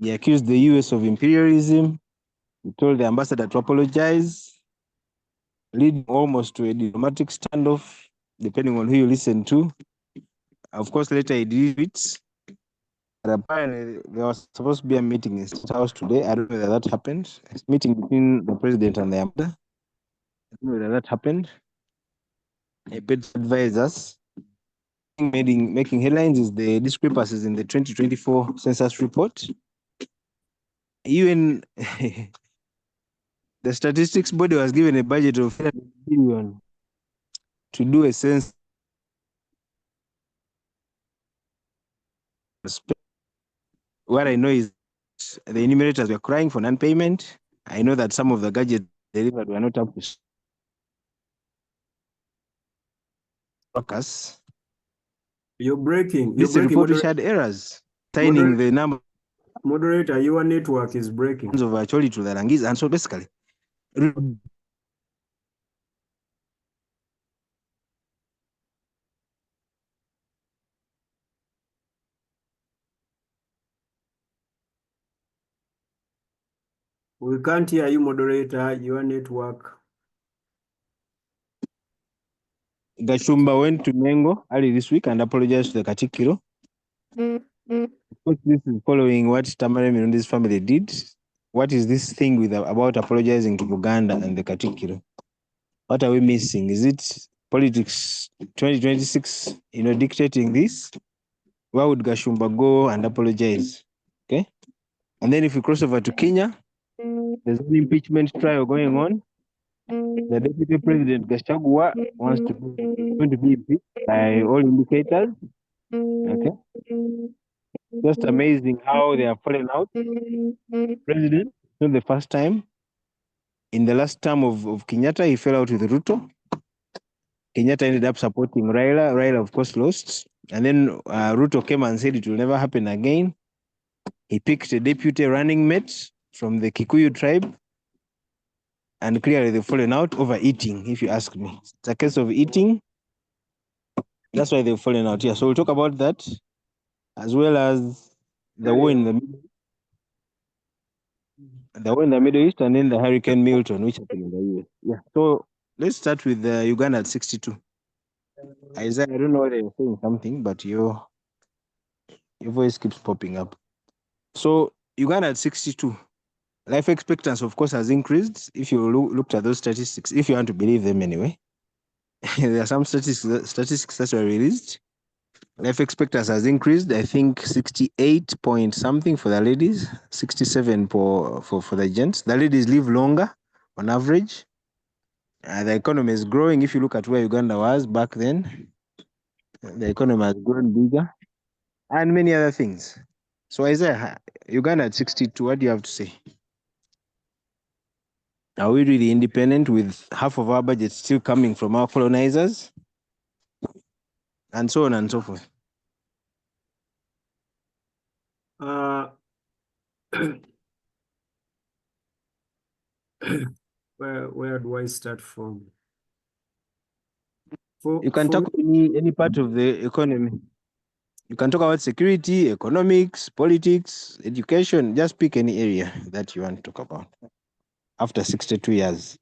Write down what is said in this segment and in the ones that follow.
He accused the US of imperialism. He told the ambassador to apologize, leading almost to a diplomatic standoff, depending on who you listen to. Of course, later he did it. But apparently, there was supposed to be a meeting in State House today. I don't know whether that happened. A meeting between the president and the ambassador. I don't know whether that happened. He paid advisors. Making headlines is the discrepancies in the 2024 census report. Even the statistics body was given a budget of 1 billion to do a census. What I know is the enumerators were crying for non-payment. I know that some of the gadgets delivered were not up to workers. You're breaking. This report had errors, signing the number. Moderator, your network is breaking. Of actually to the Rangis, and so basically, we can't hear you, moderator. Your network. Gashumba went to Mengo early this week and apologized to the Katikiro. Of course, this is following what Tamare Mirundi's family did. What is this thing with about apologizing to Uganda and the Katikiro? What are we missing? Is it politics 2026, dictating this? Where would Gashumba go and apologize? Okay. And then if we cross over to Kenya, there's an impeachment trial going on. The deputy president Gachagua wants to going to be impeached by all indicators. Okay. Just amazing how they are falling out. President, not the first time. In the last term of Kenyatta, he fell out with Ruto. Kenyatta ended up supporting Raila. Raila, of course, lost. And then Ruto came and said it will never happen again. He picked a deputy running mate from the Kikuyu tribe. And clearly they've fallen out over eating, if you ask me. It's a case of eating. That's why they've fallen out here. So we'll talk about that, as well as the war in the Middle East, and then the Hurricane Milton, which happened in the US. Yeah. So let's start with Uganda at 62. Isaiah, I don't know whether you're saying something, but your voice keeps popping up. So Uganda at 62. Life expectancy, of course, has increased. If you looked at those statistics, if you want to believe them anyway, there are some statistics that were released. Life expectancy has increased. I think 68 point something for the ladies, 67 for the gents. The ladies live longer on average. The economy is growing. If you look at where Uganda was back then, the economy has grown bigger, and many other things. So Isaiah, Uganda at 62, what do you have to say? Are we really independent with half of our budget still coming from our colonizers? And so on and so forth. Where do I start from? You can talk any part of the economy. You can talk about security, economics, politics, education. Just pick any area that you want to talk about. After 62 years.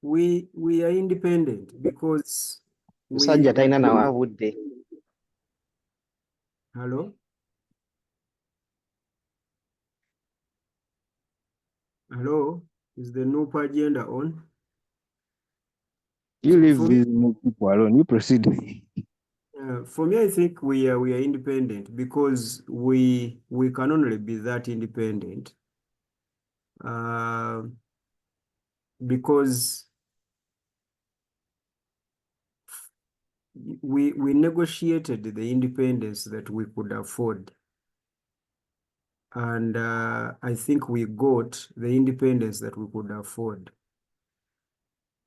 We are independent because Hello? Hello? Is the NUPA agenda on? You leave these people alone. You proceed. For me, I think we are independent because we can only be that independent because we negotiated the independence that we could afford. And I think we got the independence that we could afford.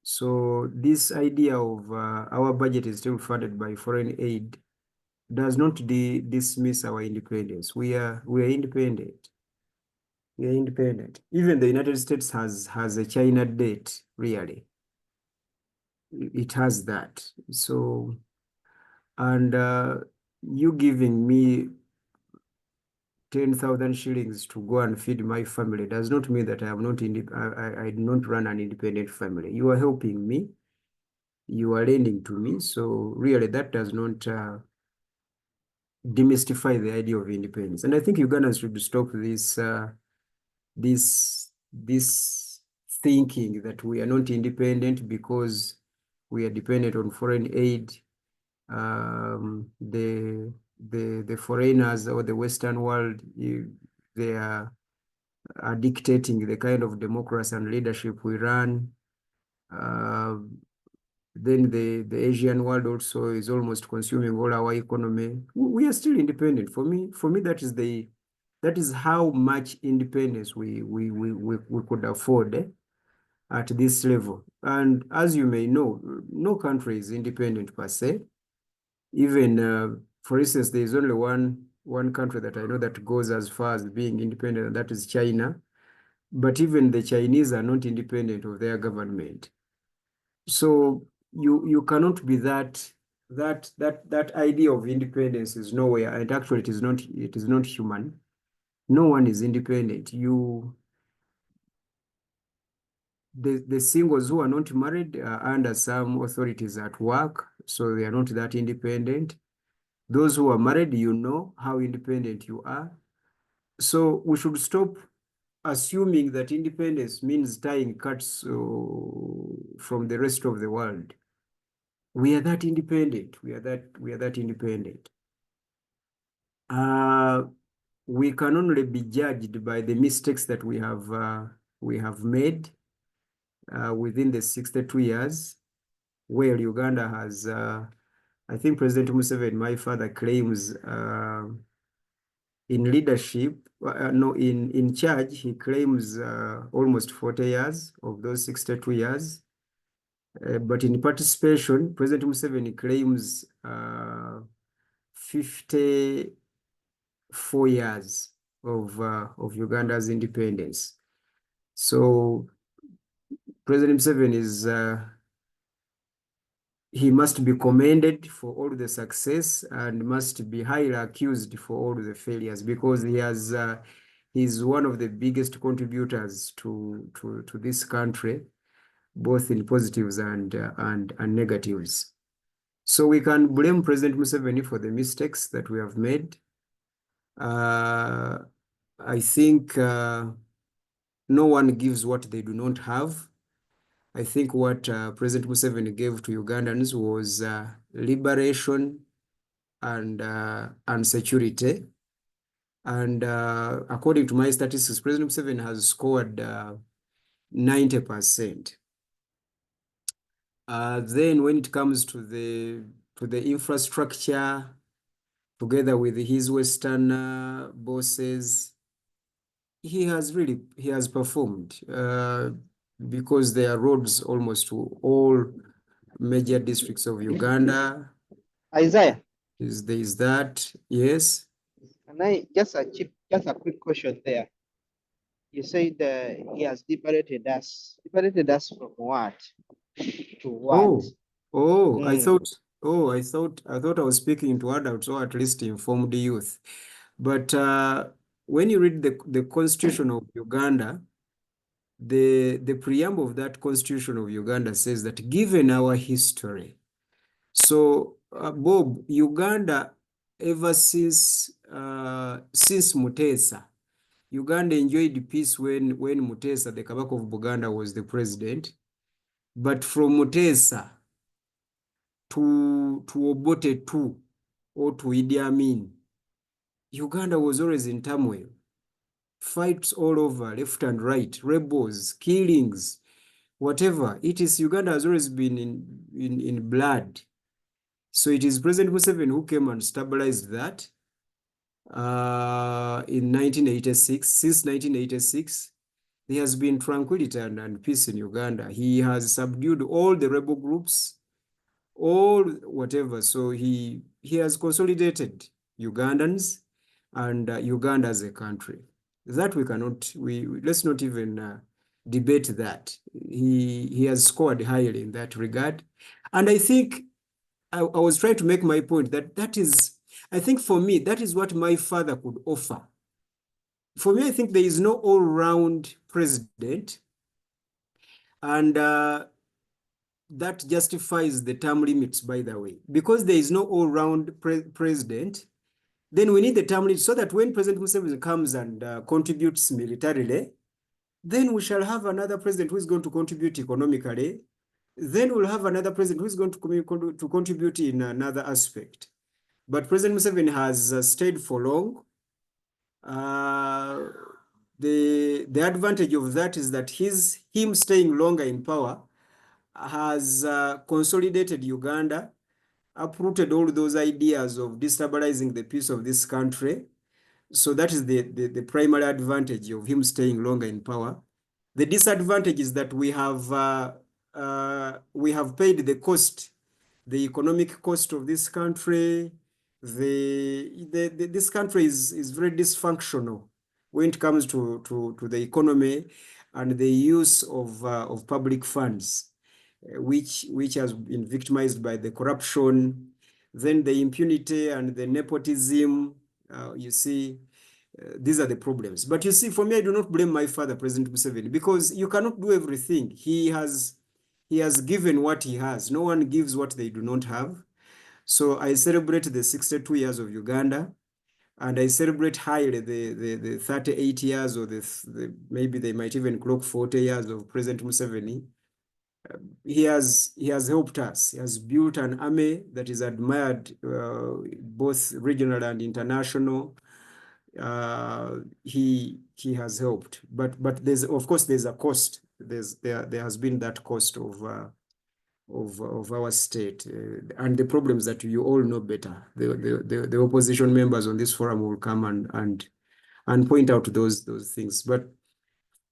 So this idea of our budget is still funded by foreign aid does not dismiss our independence. We are independent. We are independent. Even the United States has a China debt, really. It has that. So, and you giving me 10,000 shillings to go and feed my family does not mean that I am not I do not run an independent family. You are helping me. You are lending to me. So really that does not demystify the idea of independence. And I think Ugandans should stop this thinking that we are not independent because we are dependent on foreign aid. The foreigners or the Western world, they are dictating the kind of democracy and leadership we run. Then the Asian world also is almost consuming all our economy. We are still independent. For me, that is how much independence we could afford at this level. And as you may know, no country is independent per se. Even for instance, there is only one country that I know that goes as far as being independent, and that is China. But even the Chinese are not independent of their government. So you cannot be that idea of independence is nowhere, and actually it is not human. No one is independent. The singles who are not married are under some authorities at work, so they are not that independent. Those who are married, you know how independent you are. So we should stop assuming that independence means tying cuts from the rest of the world. We are that independent. We are that independent. We can only be judged by the mistakes that we have made within the 62 years, where Uganda has, I think President Museveni, my father, claims in leadership, no, in charge, he claims almost 40 years of those 62 years. But in participation, President Museveni claims 54 years of Uganda's independence. So President Museveni is he must be commended for all the success and must be highly accused for all the failures, because he's one of the biggest contributors to this country, both in positives and negatives. So we can blame President Museveni for the mistakes that we have made. I think no one gives what they do not have. I think what President Museveni gave to Ugandans was liberation and security. And according to my statistics, President Museveni has scored 90%. Then when it comes to the infrastructure, together with his Western bosses, he has performed because there are roads almost to all major districts of Uganda. Isaiah, There is that, yes. and just a quick question there. You said he has liberated us. Liberated us from what? To what? I thought I was speaking to adults, or at least informed youth. But when you read the Constitution of Uganda, the preamble of that Constitution of Uganda says that given our history, so Bob, Uganda, ever since Mutesa, Uganda enjoyed peace when Mutesa, the Kabaka of Buganda, was the president. But from Mutesa to Obote II or to Idi Amin, Uganda was always in turmoil. Fights all over, left and right, rebels, killings, whatever. Uganda has always been in blood. So it is President Museveni who came and stabilized that in 1986. Since 1986, there has been tranquility and peace in Uganda. He has subdued all the rebel groups, all whatever. So he has consolidated Ugandans and Uganda as a country. That we cannot, let's not even debate that. He has scored highly in that regard. And I think I was trying to make my point that is, I think for me, that is what my father could offer For me, I think there is no all-round president, and that justifies the term limits, by the way. Because there is no all-round president, then we need the term limits so that when President Museveni comes and contributes militarily, then we shall have another president who is going to contribute economically. Then we'll have another president who is going to contribute in another aspect. But President Museveni has stayed for long. The advantage of that is that him staying longer in power has consolidated Uganda, uprooted all those ideas of destabilizing the peace of this country. So that is the primary advantage of him staying longer in power. The disadvantage is that we have paid the cost, the economic cost of this country. This country is very dysfunctional when it comes to the economy and the use of public funds, which has been victimized by the corruption, then the impunity and the nepotism. You see, these are the problems. But you see, for me, I do not blame my father, President Museveni, because you cannot do everything. He has given what he has. No one gives what they do not have. So I celebrate the 62 years of Uganda, and I celebrate highly the 38 years, or maybe they might even clock 40 years of President Museveni. He has helped us. He has built an army that is admired both regional and international. He has helped, but there's, of course, there's a cost. There has been that cost of our state, and the problems that you all know better. The opposition members on this forum will come and point out those things. But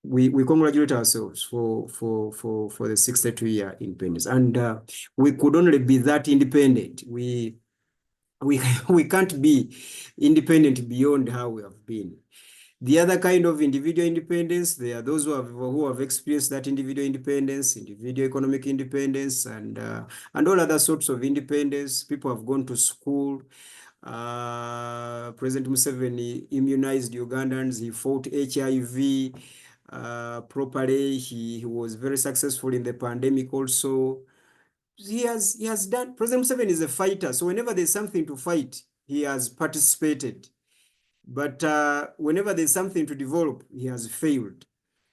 we congratulate ourselves for the 62-year independence, and we could only be that independent. We can't be independent beyond how we have been. The other kind of individual independence, there are those who have experienced that individual independence, individual economic independence, and all other sorts of independence. People have gone to school. President Museveni immunized Ugandans. He fought HIV properly. He was very successful in the pandemic also. He has done. President Museveni is a fighter, so whenever there's something to fight, he has participated. But whenever there's something to develop, he has failed.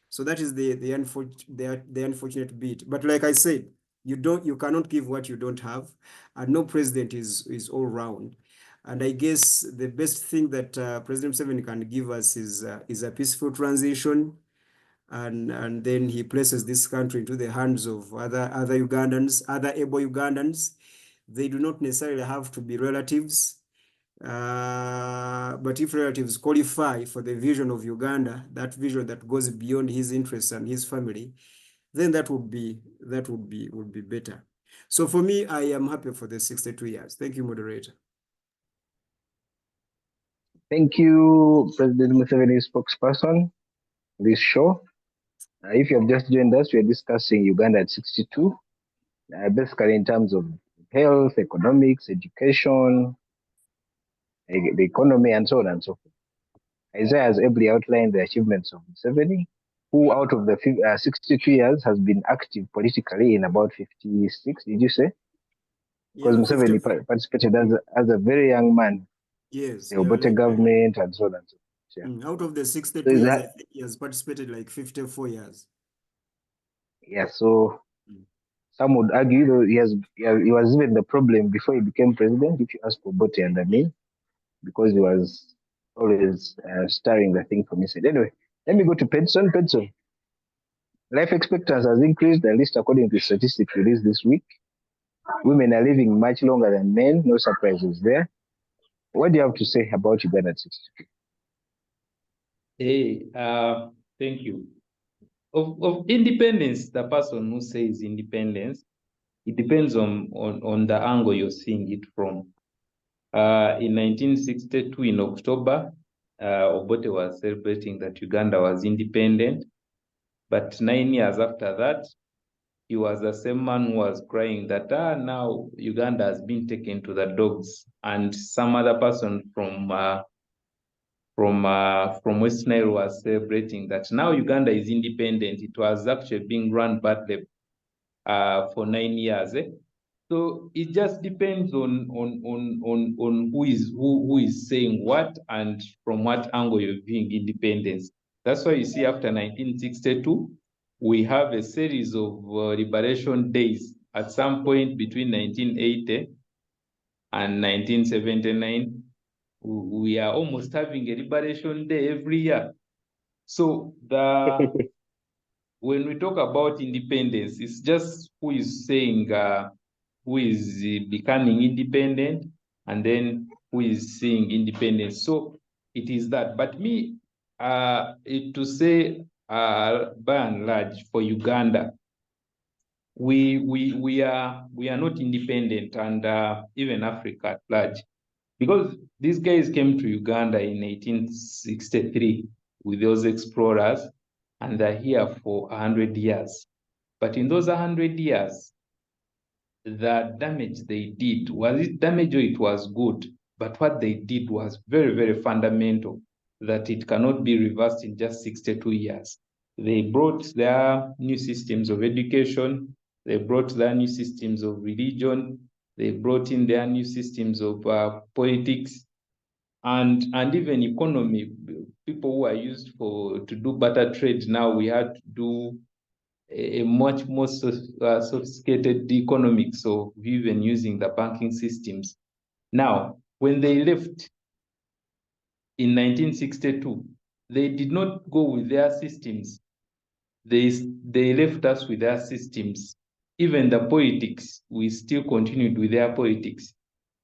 So that is the unfortunate bit. But like I said, you cannot give what you don't have, and no president is all round. And I guess the best thing that President Museveni can give us is a peaceful transition, and then he places this country into the hands of other Ugandans, other able Ugandans. They do not necessarily have to be relatives. But if relatives qualify for the vision of Uganda, that vision that goes beyond his interests and his family, then that would be better. So for me, I am happy for the 62 years. Thank you, moderator. Thank you, President Museveni, spokesperson, this show. If you have just joined us, we are discussing Uganda at 62, basically in terms of health, economics, education, the economy, and so on and so forth. Isaiah has ably outlined the achievements of Museveni, who out of the 62 years has been active politically in about 56, did you say? Because Museveni participated as a very young man. Yes. The Obote government and so on and so forth. Yeah. Out of the 62 years, I think he has participated like 54 years. Yeah, so some would argue though he was even the problem before he became president, if you ask for Obote and me, because he was always starring the thing from inside. Anyway, let me go to Pedson. Pedson, life expectancy has increased, at least according to statistics released this week. Women are living much longer than men, no surprises there. What do you have to say about Uganda at 62? Hey, thank you. Of independence, the person who says independence, it depends on the angle you're seeing it from. In 1962, in October, Obote was celebrating that Uganda was independent. But 9 years after that, he was the same man who was crying that now Uganda has been taken to the dogs. And some other person from from West Nile was celebrating that now Uganda is independent. It was actually being run badly for 9 years. So it just depends on who is saying what and from what angle you're viewing independence. That's why you see after 1962, we have a series of liberation days. At some point between 1980 and 1979, we are almost having a liberation day every year. So when we talk about independence, it's just who is saying who is becoming independent and then who is saying independence. So it is that. But me, to say by and large for Uganda, we are not independent, and even Africa at large, because these guys came to Uganda in 1863 with those explorers, and they're here for 100 years. But in those 100 years, the damage they did, was it damage or it was good? But what they did was very, very fundamental, that it cannot be reversed in just 62 years. They brought their new systems of education, they brought their new systems of religion, they brought in their new systems of politics, and even economy. People who are used to do barter trade, now we had to do a much more sophisticated economics of even using the banking systems. Now, when they left in 1962, they did not go with their systems. They left us with their systems. Even the politics, we still continued with their politics.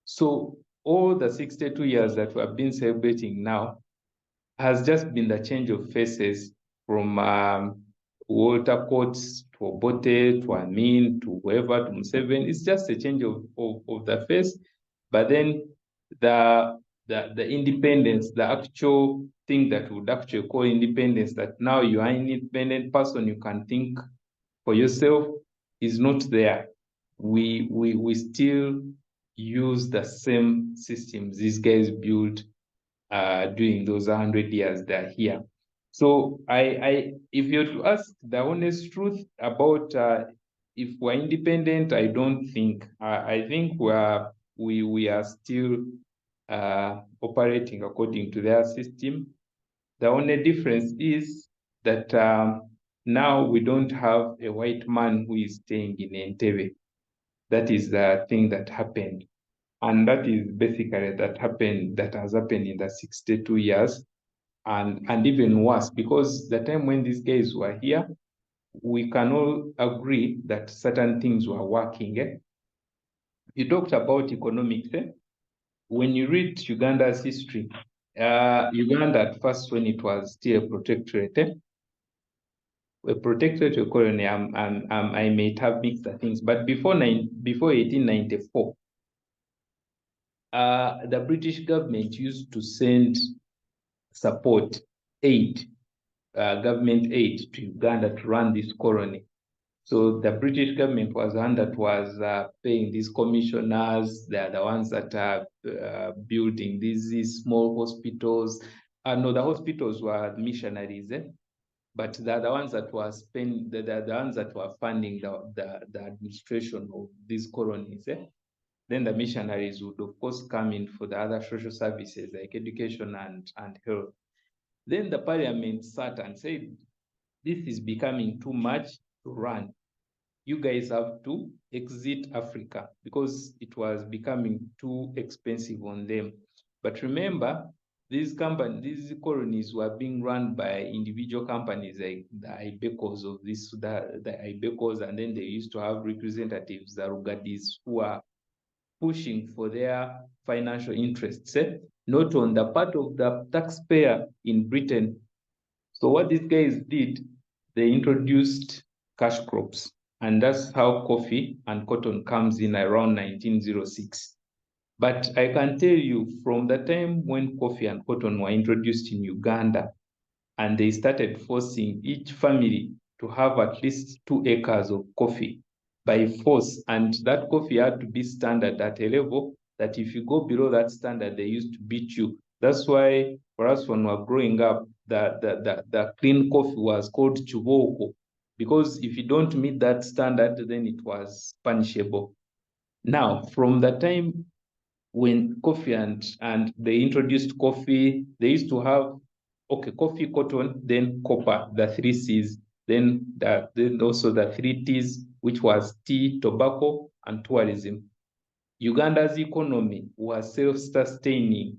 So all the 62 years that we have been celebrating now has just been the change of faces from Walter Coates to Obote to Amin to whoever to Museveni. It's just a change of the face. But then the independence, the actual thing that would actually call independence, that now you are an independent person, you can think for yourself, is not there. We still use the same systems these guys built during those 100 years they're here. So if you're to ask the honest truth about if we're independent, I don't think. I think we are still operating according to their system. The only difference is that now we don't have a white man who is staying in Entebbe. That is the thing that happened. And that is basically that has happened in the 62 years. And even worse, because the time when these guys were here, we can all agree that certain things were working. You talked about economics. When you read Uganda's history, Uganda at first, when it was still a protectorate, a colony, I may have mixed the things, but before 1894, the British government used to send support, aid, government aid to Uganda to run this colony. So the British government was the one that was paying these commissioners. They are the ones that are building these small hospitals. No, the hospitals were missionaries, but they're the ones that were the ones that were funding the administration of these colonies. Then the missionaries would, of course, come in for the other social services like education and health. Then the parliament sat and said, this is becoming too much to run. You guys have to exit Africa because it was becoming too expensive on them. But remember, these colonies were being run by individual companies like the Ibekos of the Ibekos, and then they used to have representatives, the Rugadis, who are pushing for their financial interests, not on the part of the taxpayer in Britain. So what these guys did, they introduced cash crops, and that's how coffee and cotton comes in around 1906. But I can tell you, from the time when coffee and cotton were introduced in Uganda, and they started forcing each family to have at least 2 acres of coffee by force, and that coffee had to be standard at a level that if you go below that standard, they used to beat you. That's why for us when we were growing up, the clean coffee was called chuboko, because if you don't meet that standard, then it was punishable. Now, from the time when coffee and they introduced coffee, they used to have, okay, coffee, cotton, then copper, the 3 C's, then also the 3 T's, which was tea, tobacco, and tourism. Uganda's economy was self-sustaining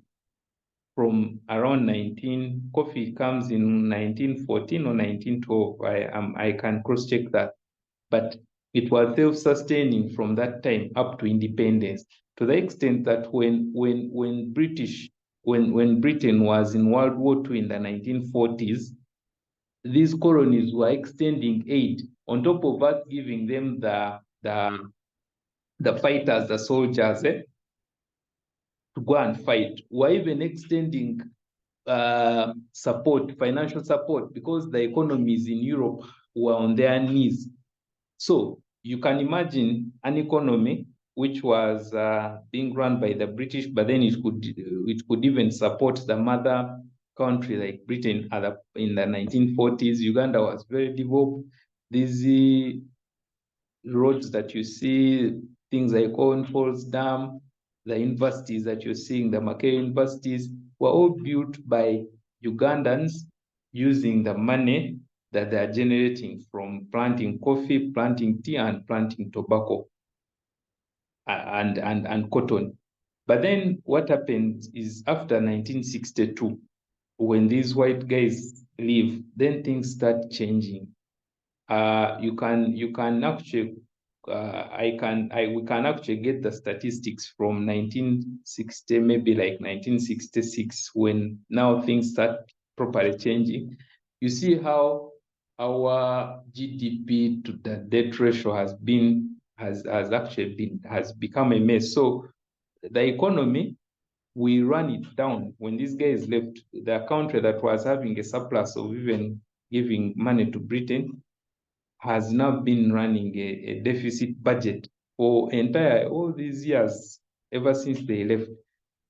from around coffee comes in 1914 or 1912. I can cross-check that. But it was self-sustaining from that time up to independence, to the extent that when Britain was in World War II in the 1940s, these colonies were extending aid on top of us giving them the fighters, the soldiers, to go and fight. We're even extending support, financial support, because the economies in Europe were on their knees. So you can imagine an economy which was being run by the British, but then it could even support the mother country like Britain in the 1940s. Uganda was very developed. These roads that you see, things like Owen Falls Dam, the universities that you're seeing, the Makerere universities, were all built by Ugandans using the money that they are generating from planting coffee, planting tea, and planting tobacco and cotton. But then what happened is after 1962, when these white guys leave, then things start changing. You can actually we can actually get the statistics from 1960, maybe like 1966, when now things start properly changing. You see how our GDP to the debt ratio has become a mess. So the economy, we run it down. When these guys left, the country that was having a surplus of even giving money to Britain has now been running a deficit budget for all these years, ever since they left.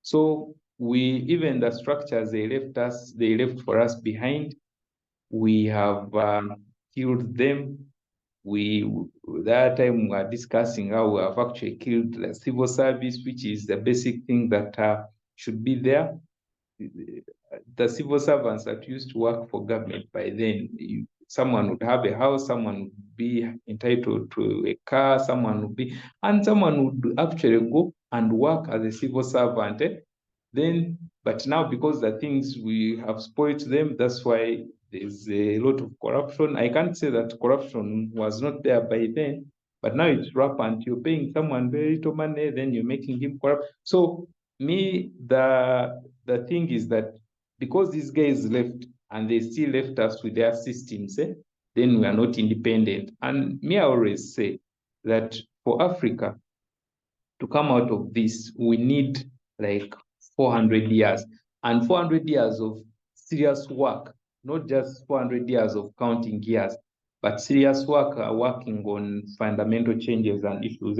So even the structures they left for us behind, we have killed them. That time we were discussing how we have actually killed the civil service, which is the basic thing that should be there. The civil servants that used to work for government by then, someone would have a house, someone would be entitled to a car, and someone would actually go and work as a civil servant. But now, because the things we have spoiled them, that's why there's a lot of corruption. I can't say that corruption was not there by then, but now it's rampant. You're paying someone very little money, then you're making him corrupt. So the thing is that because these guys left and they still left us with their systems, then we are not independent. And I always say that for Africa to come out of this, we need like 400 years, and 400 years of serious work, not just 400 years of counting years, but serious work, working on fundamental changes and issues.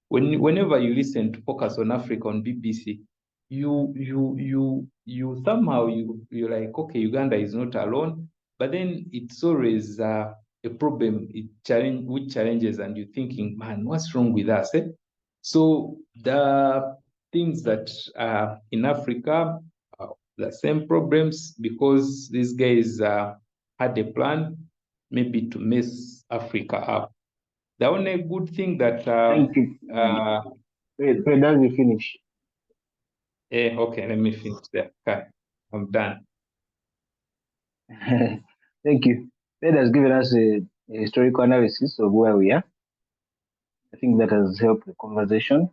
Whenever you listen to Focus on Africa on BBC, you somehow you're like, okay, Uganda is not alone, but then it's always a problem, which challenges, and you're thinking, man, what's wrong with us? So the things that are in Africa are the same problems, because these guys had a plan maybe to mess Africa up. The only good thing that Thank you. Wait, does you finish? Okay, let me finish there. Okay, I'm done. Thank you. That has given us a historical analysis of where we are. I think that has helped the conversation.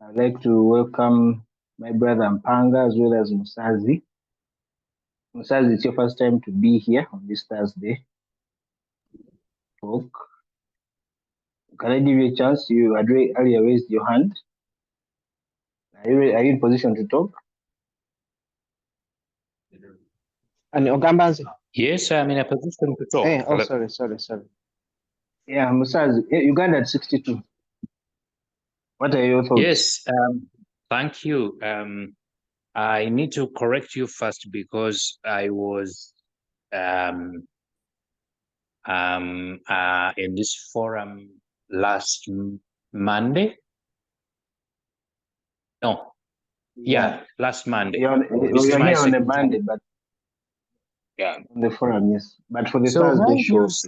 I'd like to welcome my brother Mpanga as well as Musazi. Musazi, it's your first time to be here on this Thursday talk. Can I give you a chance? You had earlier raised your hand. Are you in position to talk? And Ogamba's. Yes, I'm in a position to talk. Hey, oh, sorry. Yeah, Musazi, Uganda at 62. What are your thoughts? Yes, thank you. I need to correct you first because I was in this forum last Monday. No, yeah, last Monday. You're here on a Monday, but yeah, on the forum, yes. But for the so Thursday my show, views,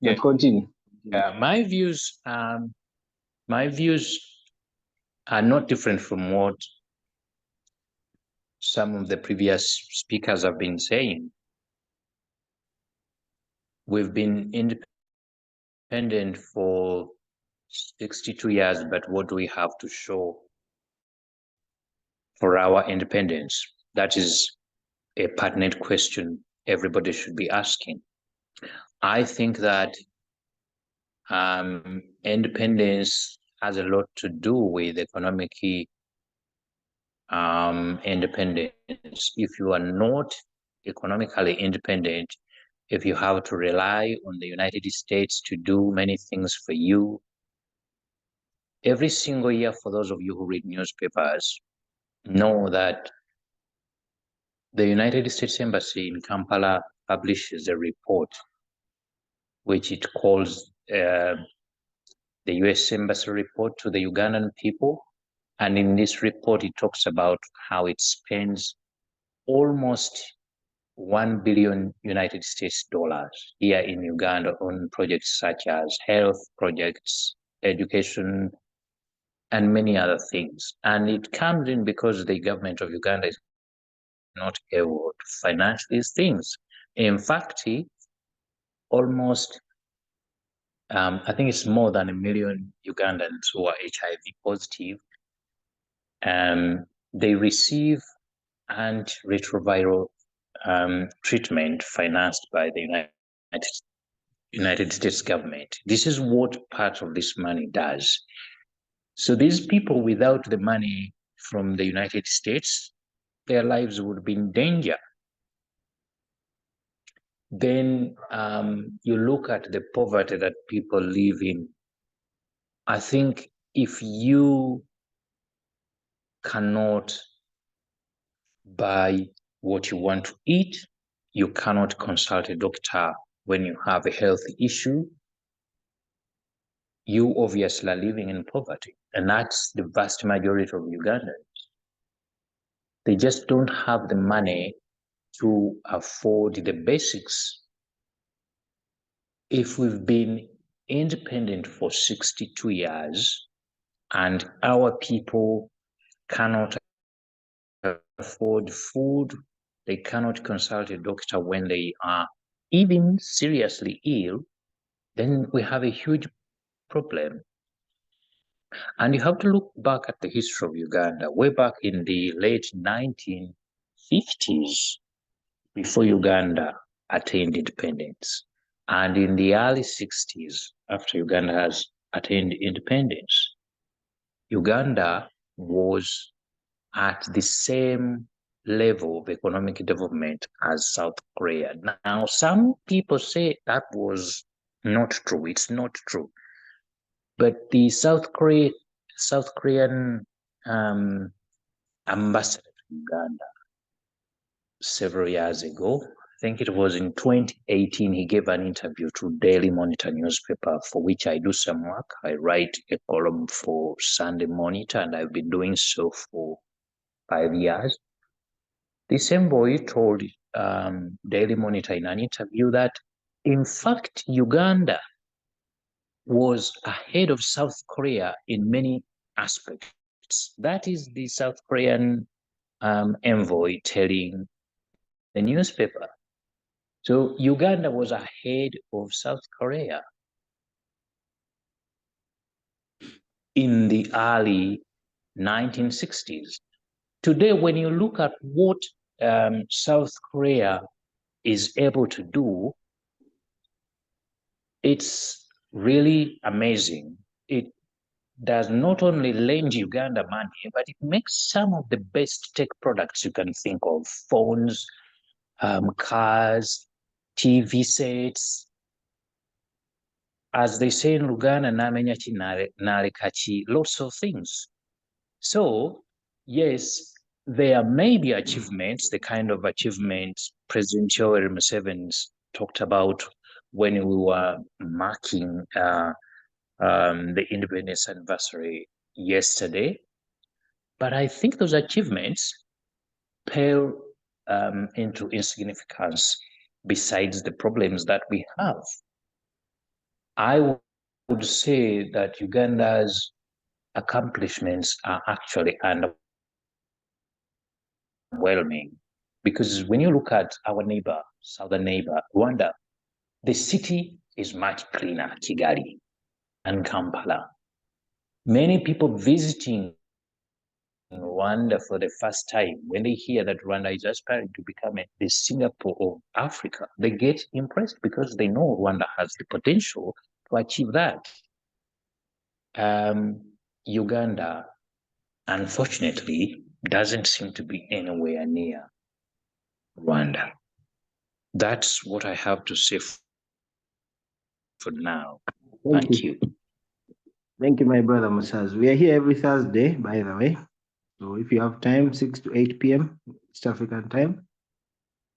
but continue. yeah, my views are not different from what some of the previous speakers have been saying. We've been independent for 62 years, but what do we have to show for our independence? That is a pertinent question everybody should be asking. I think that independence has a lot to do with economic independence. If you are not economically independent, if you have to rely on the United States to do many things for you, every single year, for those of you who read newspapers, know that the United States Embassy in Kampala publishes a report which it calls the US Embassy report to the Ugandan people. And in this report, it talks about how it spends almost 1 billion United States dollars here in Uganda on projects such as health projects, education, and many other things. And it comes in because the government of Uganda is not able to finance these things. In fact, almost, I think it's more than 1 million Ugandans who are HIV positive. They receive antiretroviral treatment financed by the United States government. This is what part of this money does. So these people, without the money from the United States, their lives would be in danger. Then you look at the poverty that people live in. I think if you cannot buy what you want to eat, you cannot consult a doctor when you have a health issue, you obviously are living in poverty. And that's the vast majority of Ugandans. They just don't have the money to afford the basics. If we've been independent for 62 years and our people cannot afford food, they cannot consult a doctor when they are even seriously ill, then we have a huge problem. And you have to look back at the history of Uganda, way back in the late 1950s, before Uganda attained independence. And in the early 60s, after Uganda has attained independence, Uganda was at the same level of economic development as South Korea. Now, some people say that was not true. It's not true. But the South Korean ambassador to Uganda several years ago, I think it was in 2018, he gave an interview to Daily Monitor newspaper, for which I do some work. I write a column for Sunday Monitor, and I've been doing so for 5 years. The same boy told Daily Monitor in an interview that, in fact, Uganda was ahead of South Korea in many aspects. That is the South Korean envoy telling the newspaper. So Uganda was ahead of South Korea in the early 1960s. Today, when you look at what South Korea is able to do, it's really amazing. It does not only lend Uganda money, but it makes some of the best tech products you can think of: phones, cars, TV sets. As they say in Luganda, nalekachi, lots of things. So, yes, there may be achievements, the kind of achievements President Yoweri Museveni talked about when we were marking the independence anniversary yesterday. But I think those achievements pale into insignificance besides the problems that we have. I would say that Uganda's accomplishments are actually underwhelming, because when you look at our neighbor, southern neighbor, Rwanda, the city is much cleaner, Kigali and Kampala. Many people visiting Rwanda for the first time, when they hear that Rwanda is aspiring to become the Singapore of Africa, they get impressed because they know Rwanda has the potential to achieve that. Uganda, unfortunately, doesn't seem to be anywhere near Rwanda. That's what I have to say for now. Thank you. Thank you, my brother Musaz. We are here every Thursday, by the way. So if you have time, 6 to 8 p.m. East African time.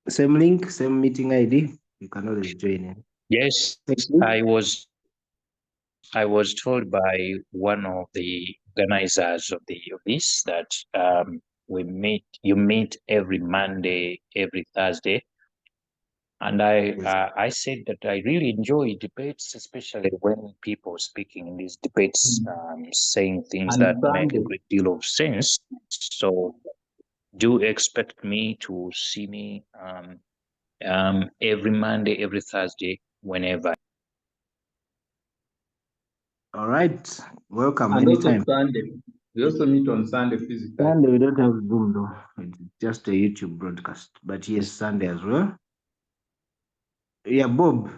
Same link, same meeting ID. You can always join in. Yes, I was told by one of the organizers of this that you meet every Monday, every Thursday. And I said that I really enjoy debates, especially when people speaking in these debates, saying things And that make a Sunday. great deal of sense. So do expect me to see me every Monday, every Thursday, whenever. All right. Welcome And also anytime. Sunday. We also meet on Sunday physically. Sunday, we don't have Zoom though. It's just a YouTube broadcast. But yes, Sunday as well. Yeah, Bob.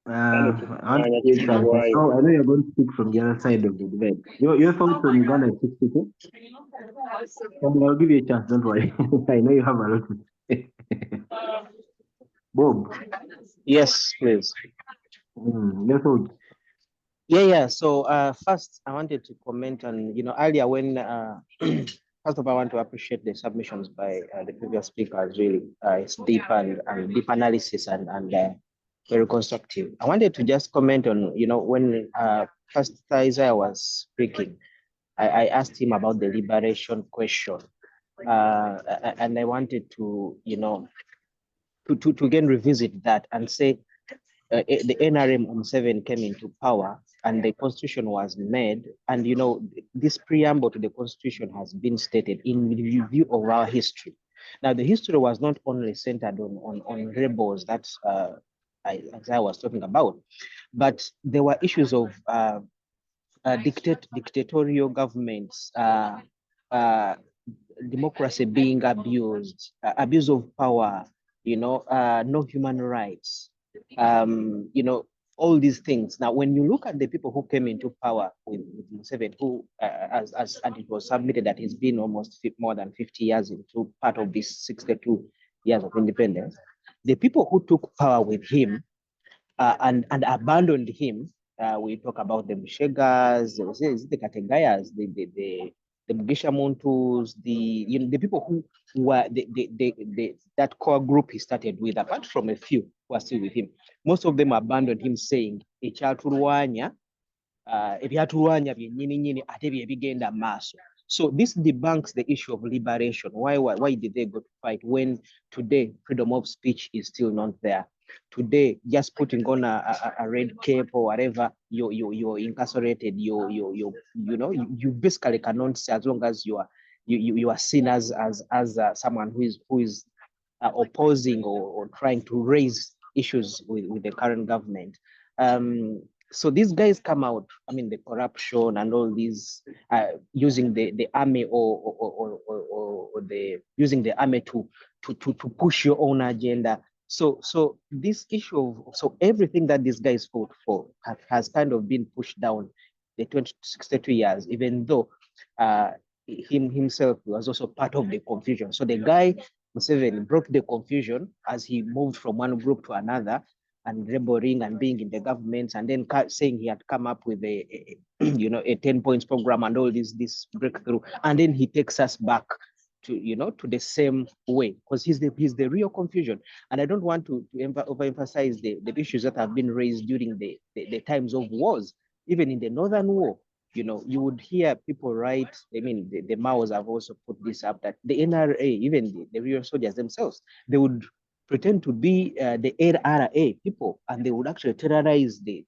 I know you're going to speak from the other side of the debate. Your thoughts on Uganda is 62? I'll give you a chance, don't worry. I know you have a lot to say. Bob. Yes, please. Your thoughts? Yeah. So first, I wanted to comment on, earlier when, first of all, I want to appreciate the submissions by the previous speakers. Really, it's deep and deep analysis and very constructive. I wanted to just comment on, when Pastor Isaiah was speaking, I asked him about the liberation question, and I wanted to, to again revisit that and say, the NRM on 7 came into power and the constitution was made. And, this preamble to the constitution has been stated in review of our history. Now, the history was not only centered on rebels that as I was talking about, but there were issues of dictatorial governments, democracy being abused, abuse of power, no human rights, all these things. Now, when you look at the people who came into power with Museveni, who, as and it was submitted that he's been almost more than 50 years into part of this 62 years of independence, the people who took power with him and abandoned him, we talk about the Mushegas, the Kategayas, the Mugishamuntus, the people who were that core group he started with, apart from a few who are still with him. Most of them abandoned him, saying, ebyatulwanya byennyini nnyini ate bye bigenda maaso. So this debunks the issue of liberation. Why did they go to fight when today freedom of speech is still not there? Today, just putting on a red cape or whatever, you're incarcerated. You basically cannot say, as long as you are seen as someone who is opposing or trying to raise issues with the current government. So these guys come out, the corruption and all these, using the army or using the army to push your own agenda. So this issue of, everything that these guys fought for has kind of been pushed down the 62 years, even though himself was also part of the confusion. So the guy, Museveni, broke the confusion as he moved from one group to another and rebelling and being in the government, and then saying he had come up with a 10 points program and all this breakthrough. And then he takes us back to the same way, because he's the real confusion. And I don't want to overemphasize the issues that have been raised during the times of wars. Even in the Northern War, you would hear people write, I mean, the Maos have also put this up, that the NRA, even the real soldiers themselves, they would pretend to be the LRA people, and they would actually terrorize the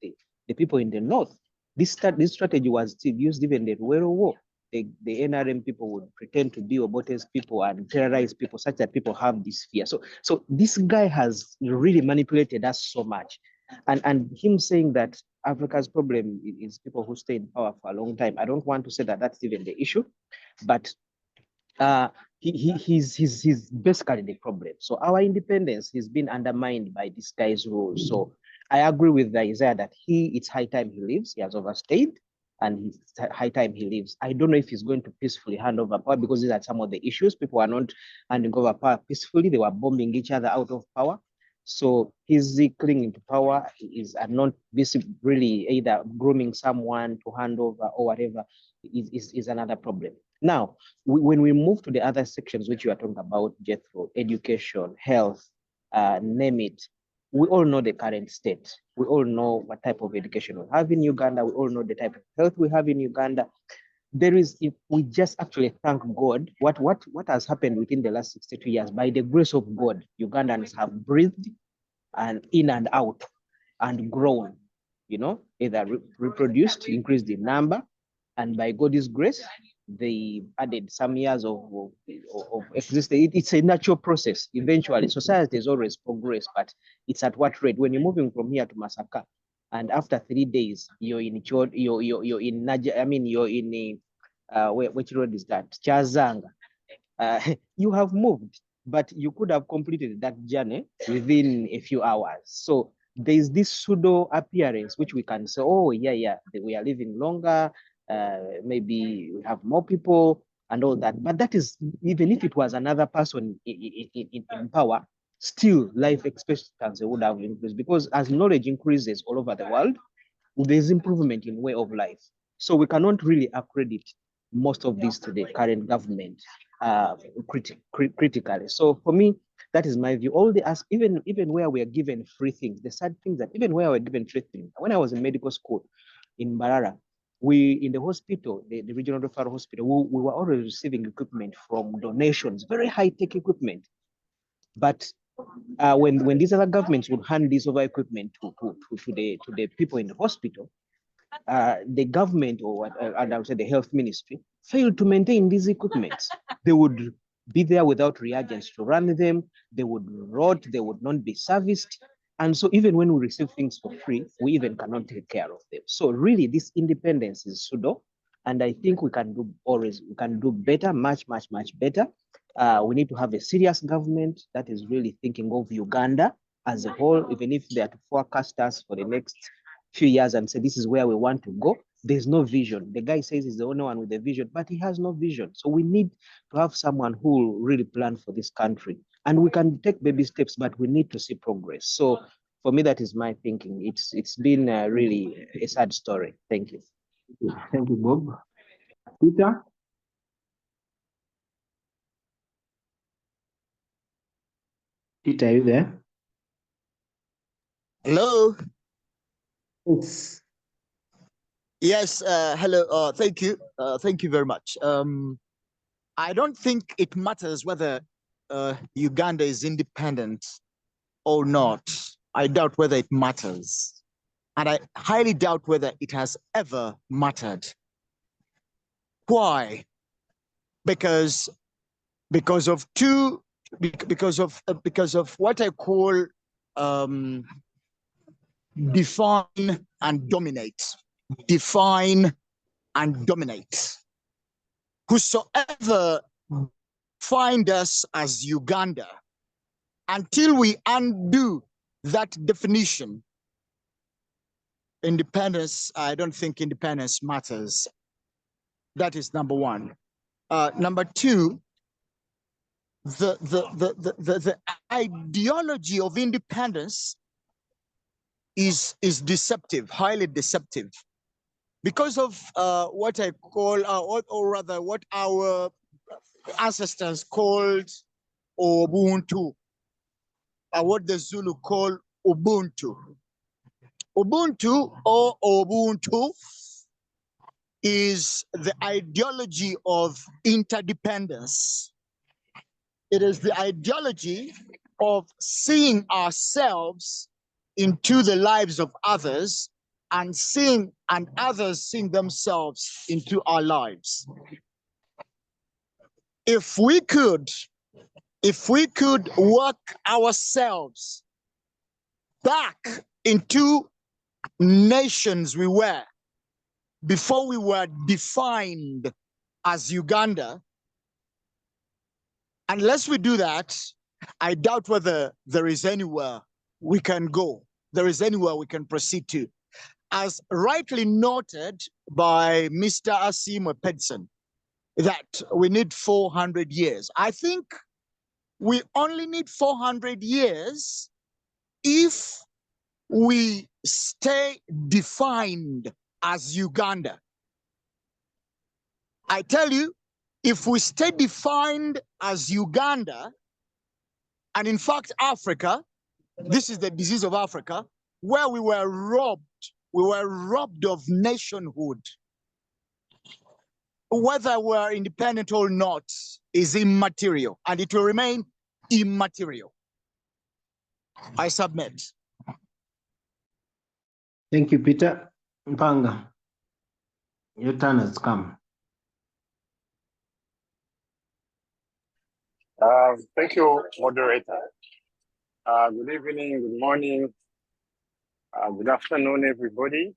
people in the North. This strategy was still used even in the Rural War. The NRM people would pretend to be Obote's people and terrorize people such that people have this fear. So this guy has really manipulated us so much. And him saying that Africa's problem is people who stay in power for a long time, I don't want to say that that's even the issue, but he's basically the problem. So our independence has been undermined by this guy's rule. So I agree with Isaiah that it's high time he leaves. He has overstayed, and it's high time he leaves. I don't know if he's going to peacefully hand over power, because these are some of the issues. People are not handing over power peacefully. They were bombing each other out of power. So his clinging to power is not really either grooming someone to hand over or whatever is another problem. Now, when we move to the other sections, which you are talking about, Jethro, education, health, name it, we all know the current state. We all know what type of education we have in Uganda. We all know the type of health we have in Uganda. If we just actually thank God, what has happened within the last 62 years, by the grace of God, Ugandans have breathed and in and out and grown, either reproduced, increased in number, and by God's grace, they added some years of existence. It's a natural process. Eventually, society has always progressed, but it's at what rate? When you're moving from here to Masaka, and after 3 days, you're in Naja, I mean, you're in which road is that? Chazanga. You have moved, but you could have completed that journey within a few hours. So there's this pseudo appearance which we can say, oh yeah, we are living longer, maybe we have more people and all that. But that is, even if it was another person in power, still life expectancy would have increased, because as knowledge increases all over the world, there's improvement in way of life. So we cannot really accredit most of this to the current government critically. So for me, that is my view. All the even where we are given free things, the sad thing that even where we're given free things, when I was in medical school in Barara, we in the hospital, the regional referral hospital, we were already receiving equipment from donations, very high-tech equipment. But when these other governments would hand this over equipment to the people in the hospital, the government or I would say the health ministry failed to maintain these equipments. They would be there without reagents to run them. They would rot. They would not be serviced. And so even when we receive things for free, we even cannot take care of them. So really, this independence is pseudo. And I think we can do better, much better. We need to have a serious government that is really thinking of Uganda as a whole, even if they are to forecast us for the next few years and say this is where we want to go. There's no vision. The guy says he's the only one with a vision, but he has no vision. So we need to have someone who will really plan for this country. And we can take baby steps, but we need to see progress. So for me, that is my thinking. It's been really a sad story. Thank you. Thank you, Bob. Peter? Peter, are you there? Hello. Yes. Yes. Hello. Thank you. Thank you very much. I don't think it matters whether Uganda is independent or not. I doubt whether it matters, and I highly doubt whether it has ever mattered. Why? Because of what I call define and dominate. Define and dominate. Whosoever find us as Uganda, until we undo that definition, independence, I don't think independence matters. That is number one. Number two, the ideology of independence is deceptive, highly deceptive, because of what I call, or rather what our ancestors called Ubuntu, what the Zulu call Ubuntu. Ubuntu or Ubuntu is the ideology of interdependence. It is the ideology of seeing ourselves into the lives of others and others seeing themselves into our lives. If we could work ourselves back into nations we were before we were defined as Uganda, unless we do that, I doubt whether there is anywhere we can go. There is anywhere we can proceed to. As rightly noted by Mr. Asim Pedson, that we need 400 years. I think we only need 400 years if we stay defined as Uganda. I tell you, if we stay defined as Uganda, and in fact, Africa, this is the disease of Africa, where we were robbed of nationhood. Whether we're independent or not is immaterial, and it will remain immaterial. I submit. Thank you, Peter. Mpanga, your turn has come. Thank you, moderator. Good evening, good morning, good afternoon, everybody.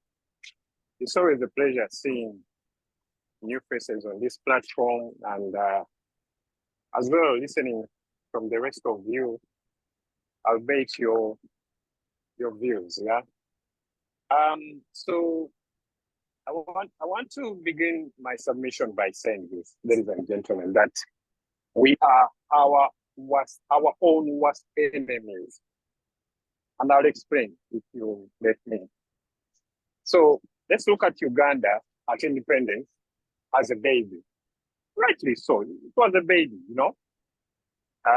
It's always a pleasure seeing new faces on this platform and as well listening from the rest of you, albeit your views, yeah? So I want to begin my submission by saying this, ladies and gentlemen, that we are our own worst enemies. And I'll explain if you let me. So let's look at Uganda at independence as a baby. Rightly so, it was a baby, you know,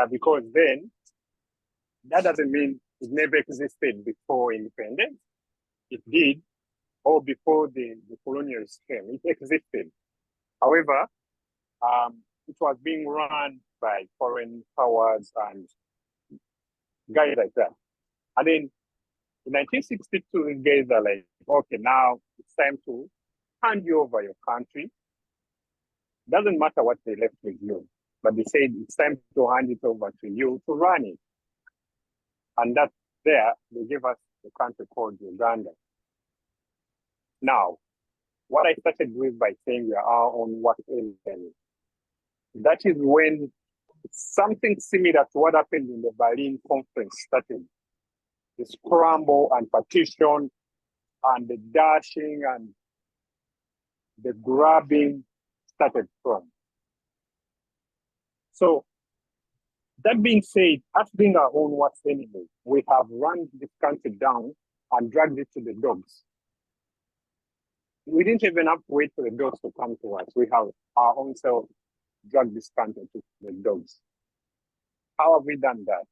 because then that doesn't mean it never existed before independence. It did, or before the colonials came, it existed. However, it was being run by foreign powers and guys like that. And then in 1962, these guys are like, okay, now it's time to hand you over your country. Doesn't matter what they left with you, but they said it's time to hand it over to you to run it. And that's there, they gave us the country called Uganda. Now, what I started with by saying we are our own worst enemy, that is when something similar to what happened in the Berlin conference started. The scramble and partition and the dashing and the grabbing started from. So that being said, us being our own worst enemy, we have run this country down and dragged it to the dogs. We didn't even have to wait for the dogs to come to us. We have our own self dragged this country to the dogs. How have we done that?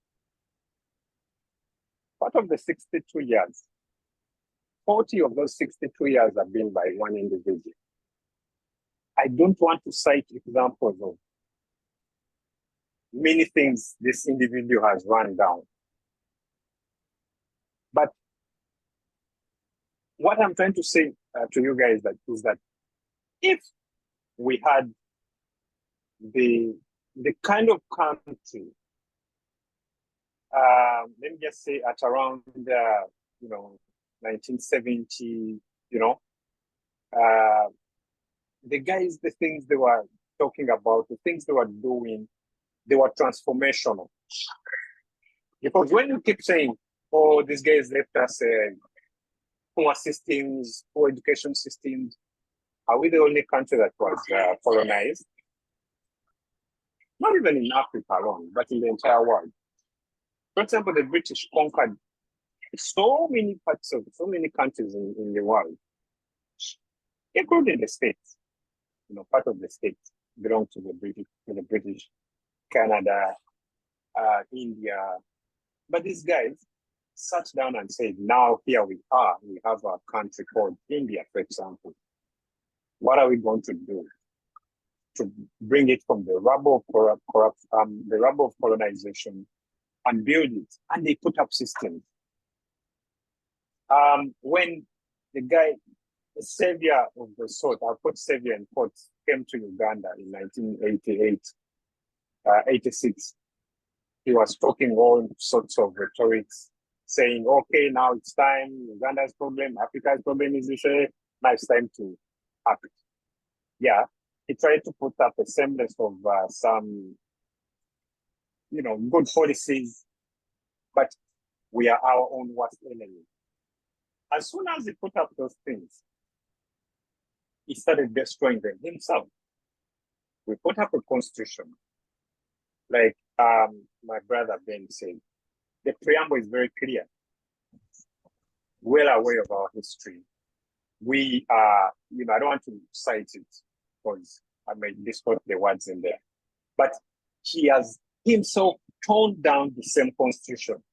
Part of the 62 years, 40 of those 62 years have been by one individual. I don't want to cite examples of many things this individual has run down. But what I'm trying to say to you guys is that if we had the kind of country, let me just say at around 1970, the guys, the things they were talking about, the things they were doing, they were transformational. Because when you keep saying, oh, these guys left us poor systems, poor education systems, are we the only country that was colonized? Not even in Africa alone, but in the entire world. For example, the British conquered so many countries in the world, including the States, part of the States. belong to the British, Canada, India. But these guys sat down and said, now here we are. We have a country called India, for example. What are we going to do to bring it from the rubble of colonization and build it? And they put up systems. When the guy, the savior of the sort, I put savior in quotes, came to Uganda in 1988, 86, he was talking all sorts of rhetorics, saying, okay, now it's time, Uganda's problem, Africa's problem is Israel, now it's time to act. Yeah, he tried to put up a semblance of some, good policies, but we are our own worst enemy. As soon as he put up those things, he started destroying them himself. We put up a constitution, like my brother Ben said. The preamble is very clear. Well aware of our history. We are, I don't want to cite it because I may distort the words in there. But he has himself toned down the same constitution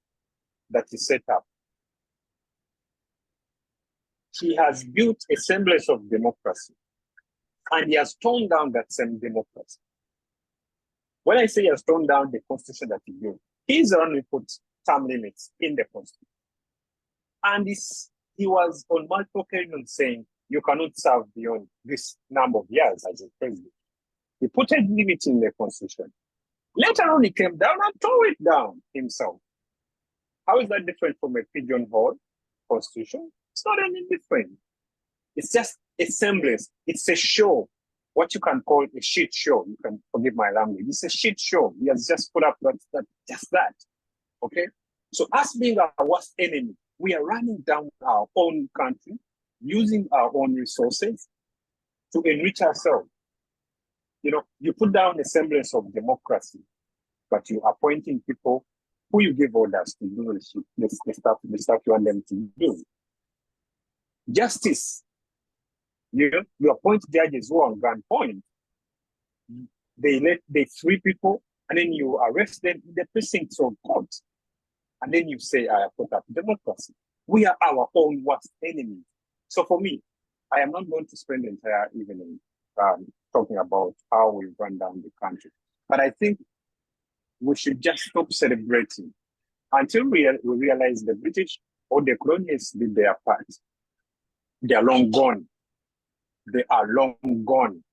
that he set up. He has built a semblance of democracy, and he has toned down that same democracy. When I say he has toned down the constitution that he built, he's the one who put term limits in the constitution. And he was on multiple occasions saying, you cannot serve beyond this number of years as a president. He put a limit in the constitution. Later on, he came down and tore it down himself. How is that different from a pigeonhole constitution? It's not any different. It's just a semblance. It's a show. What you can call a shit show. You can forgive my language. It's a shit show. He has just put up just that. Okay? So us being our worst enemy, we are running down our own country, using our own resources to enrich ourselves. You put down a semblance of democracy, but you are appointing people who you give orders to do the stuff you want them to do. Justice. You appoint judges who are on gunpoint. They free people, and then you arrest them in the precincts of court. And then you say, I put up democracy. We are our own worst enemy. So for me, I am not going to spend the entire evening talking about how we run down the country. But I think we should just stop celebrating until we realize the British or the colonials did their part. They are long gone. They are long gone.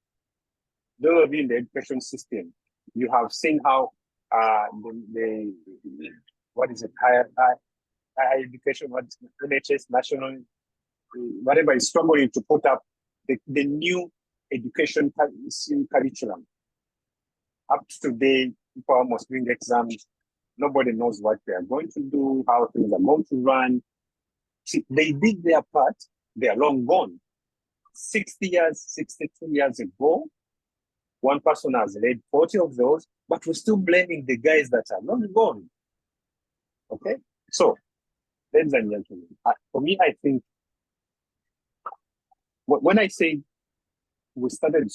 Those of you in the education system, you have seen how higher education, NHS, national, whatever is struggling to put up the new education curriculum. Up to today, people are almost doing exams. Nobody knows what they are going to do, how things are going to run. See, they did their part. They are long gone. 60 years, 62 years ago, one person has led 40 of those, but we're still blaming the guys that are long gone. Okay? So, ladies and gentlemen, for me, I think when I say we started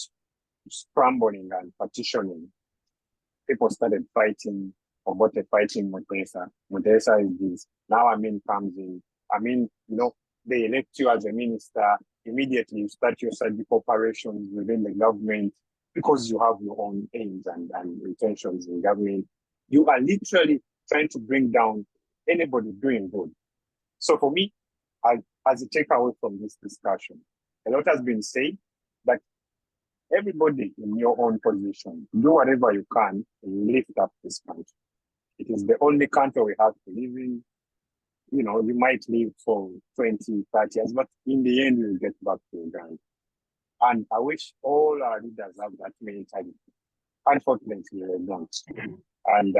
scrambling and partitioning, people started fighting, Obote fighting Mutesa. Mutesa is this. Now Amin comes in. They elect you as a minister. Immediately you start your surgical operations within the government because you have your own aims and intentions in government. You are literally trying to bring down anybody doing good. So for me, as a takeaway from this discussion, a lot has been said, but everybody in your own position, do whatever you can to lift up this country. It is the only country we have to live in. You might live for 20, 30 years, but in the end, you'll get back to Uganda. And I wish all our leaders have that mentality. Unfortunately, they don't. And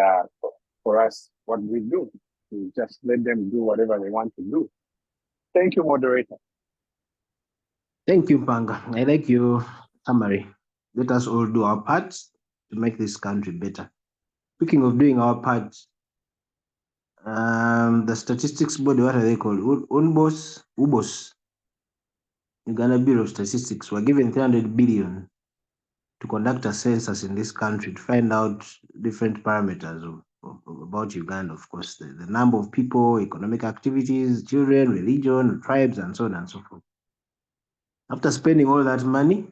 for us, what we do, we just let them do whatever they want to do. Thank you, moderator. Thank you, Panga. I like your summary. Let us all do our part to make this country better. Speaking of doing our part, the statistics body, what are they called? UBOS, Uganda Bureau of Statistics, were given 300 billion to conduct a census in this country to find out different parameters about Uganda, of course, the number of people, economic activities, children, religion, tribes, and so on and so forth. After spending all that money,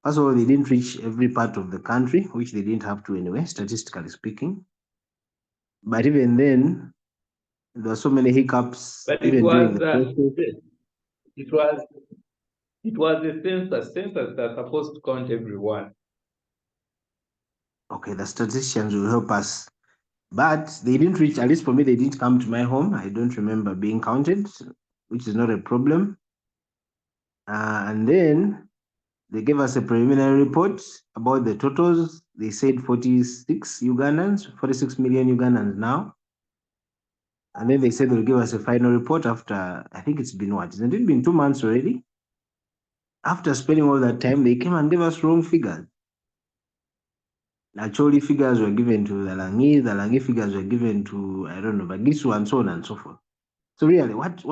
first of all, they didn't reach every part of the country, which they didn't have to anyway, statistically speaking. But even then, there were so many hiccups, But even during the process. It was a census. Census that's supposed to count everyone. Okay, the statisticians will help us. But they didn't reach, at least for me, they didn't come to my home. I don't remember being counted, which is not a problem. And then they gave us a preliminary report about the totals. They said 46 Ugandans, 46 million Ugandans now. And then they said they'll give us a final report after, I think it's been what? Hasn't it been 2 months already? After spending all that time, they came and gave us wrong figures. Actually, figures were given to the Langi figures were given to, I don't know, Bagisu, and so on and so forth. So really, what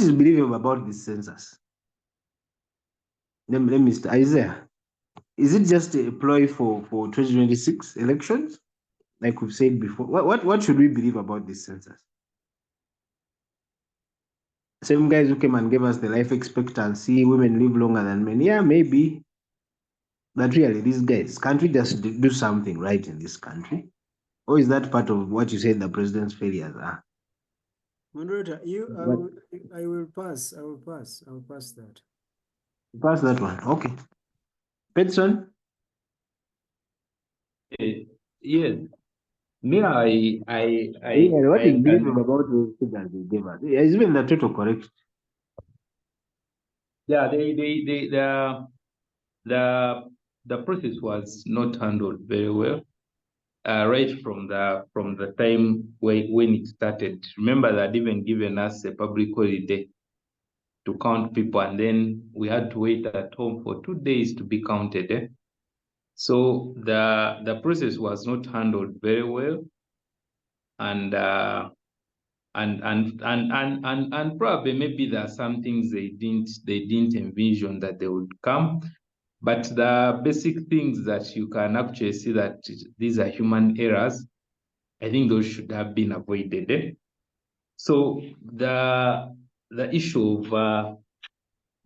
is believable about this census? Let me start. Isaiah, is it just a ploy for 2026 elections? Like we've said before, what should we believe about this census? Same guys who came and gave us the life expectancy, women live longer than men. Yeah, maybe. But really, these guys, can't we just do something right in this country? Or is that part of what you said the president's failures are? Moderator, I will pass that. Pass that one. Okay. Petson? Yes. Me, What is believable about those figures they gave us? Is even the total correct? Yeah, the process was not handled very well. Right from the time when it started. Remember that even given us a public holiday to count people, and then we had to wait at home for 2 days to be counted. So the process was not handled very well, and probably maybe there are some things they didn't envision that they would come. But the basic things that you can actually see that these are human errors, I think those should have been avoided. So the issue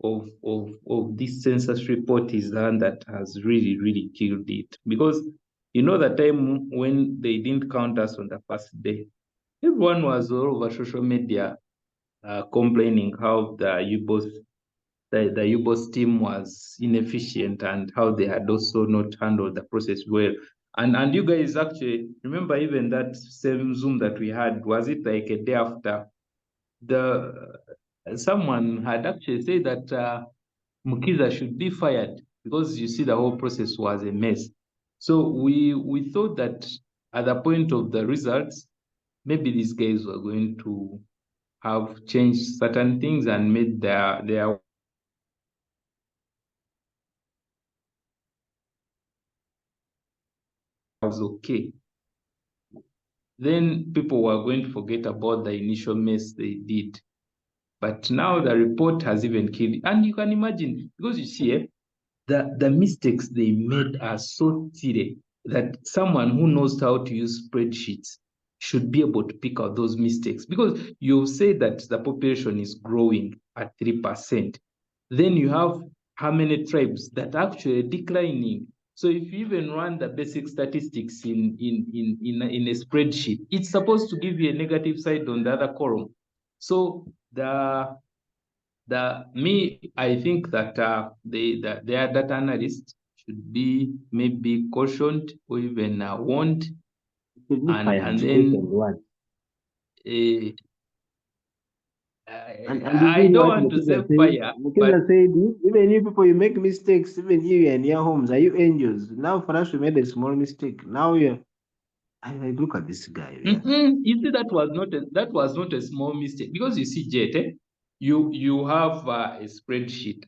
of this census report is the one that has really killed it, because the time when they didn't count us on the first day, everyone was all over social media complaining how the UBOS team was inefficient and how they had also not handled the process well. And you guys actually remember even that same Zoom that we had, was it like a day after? Someone had actually said that Mukiza should be fired because you see the whole process was a mess. So we thought that at the point of the results, maybe these guys were going to have changed certain things and made their was okay. Then people were going to forget about the initial mess they did. But now the report has even killed it. And you can imagine, because you see, the mistakes they made are so silly that someone who knows how to use spreadsheets should be able to pick out those mistakes. Because you say that the population is growing at 3%. Then you have how many tribes that are actually declining. So if you even run the basic statistics in a spreadsheet, it's supposed to give you a negative side on the other column. So I think that their data analysts should be maybe cautioned or even warned, and then I don't want to say fire, but said, even you people, you make mistakes, even you and your homes, are you angels? Now for us, we made a small mistake. Now I look at this guy. Yeah. You see, that was not a small mistake, because you see, Jet, you have a spreadsheet.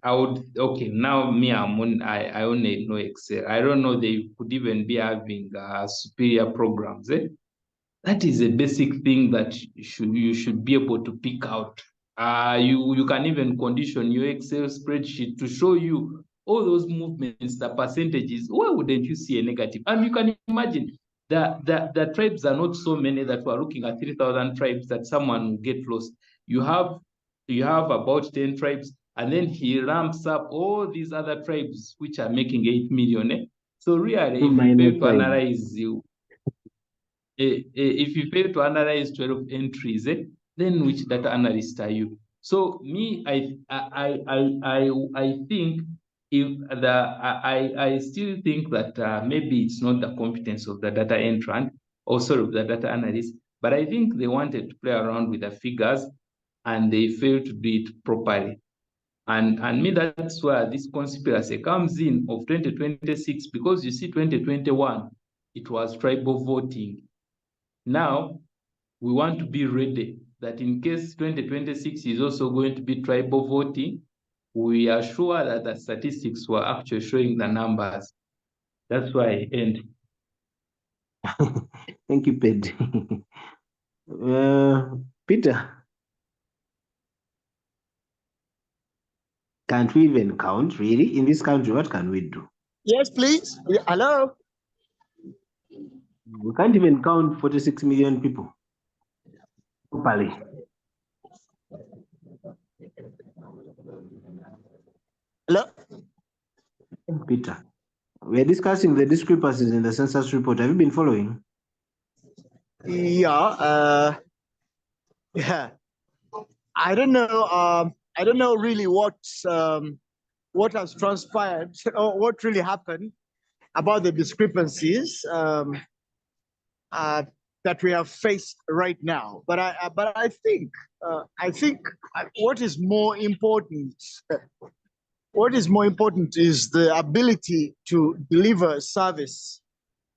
Now me, I only know Excel. I don't know they could even be having superior programs. That is a basic thing that you should be able to pick out. You can even condition your Excel spreadsheet to show you all those movements, the percentages, why wouldn't you see a negative? And you can imagine the tribes are not so many that we're looking at 3,000 tribes that someone will get lost. You have about 10 tribes, and then he ramps up all these other tribes which are making 8 million. So really, if you fail to analyze if you fail to analyze 12 entries, then which data analyst are you? So me, I think I still think that maybe it's not the competence of the data entrant or sorry, of the data analyst, but I think they wanted to play around with the figures and they failed to do it properly. And me, that's where this conspiracy comes in of 2026, because you see 2021, it was tribal voting. Now, we want to be ready that in case 2026 is also going to be tribal voting, we are sure that the statistics were actually showing the numbers. That's why I end. Thank you, Ped. Peter, can't we even count, really? In this country, what can we do? Yes, please. Hello. We can't even count 46 million people properly. Hello. Peter, we're discussing the discrepancies in the census report. Have you been following? Yeah. Yeah. I don't know. I don't know really what has transpired or what really happened about the discrepancies that we have faced right now. But I think what is more important. What is more important is the ability to deliver service.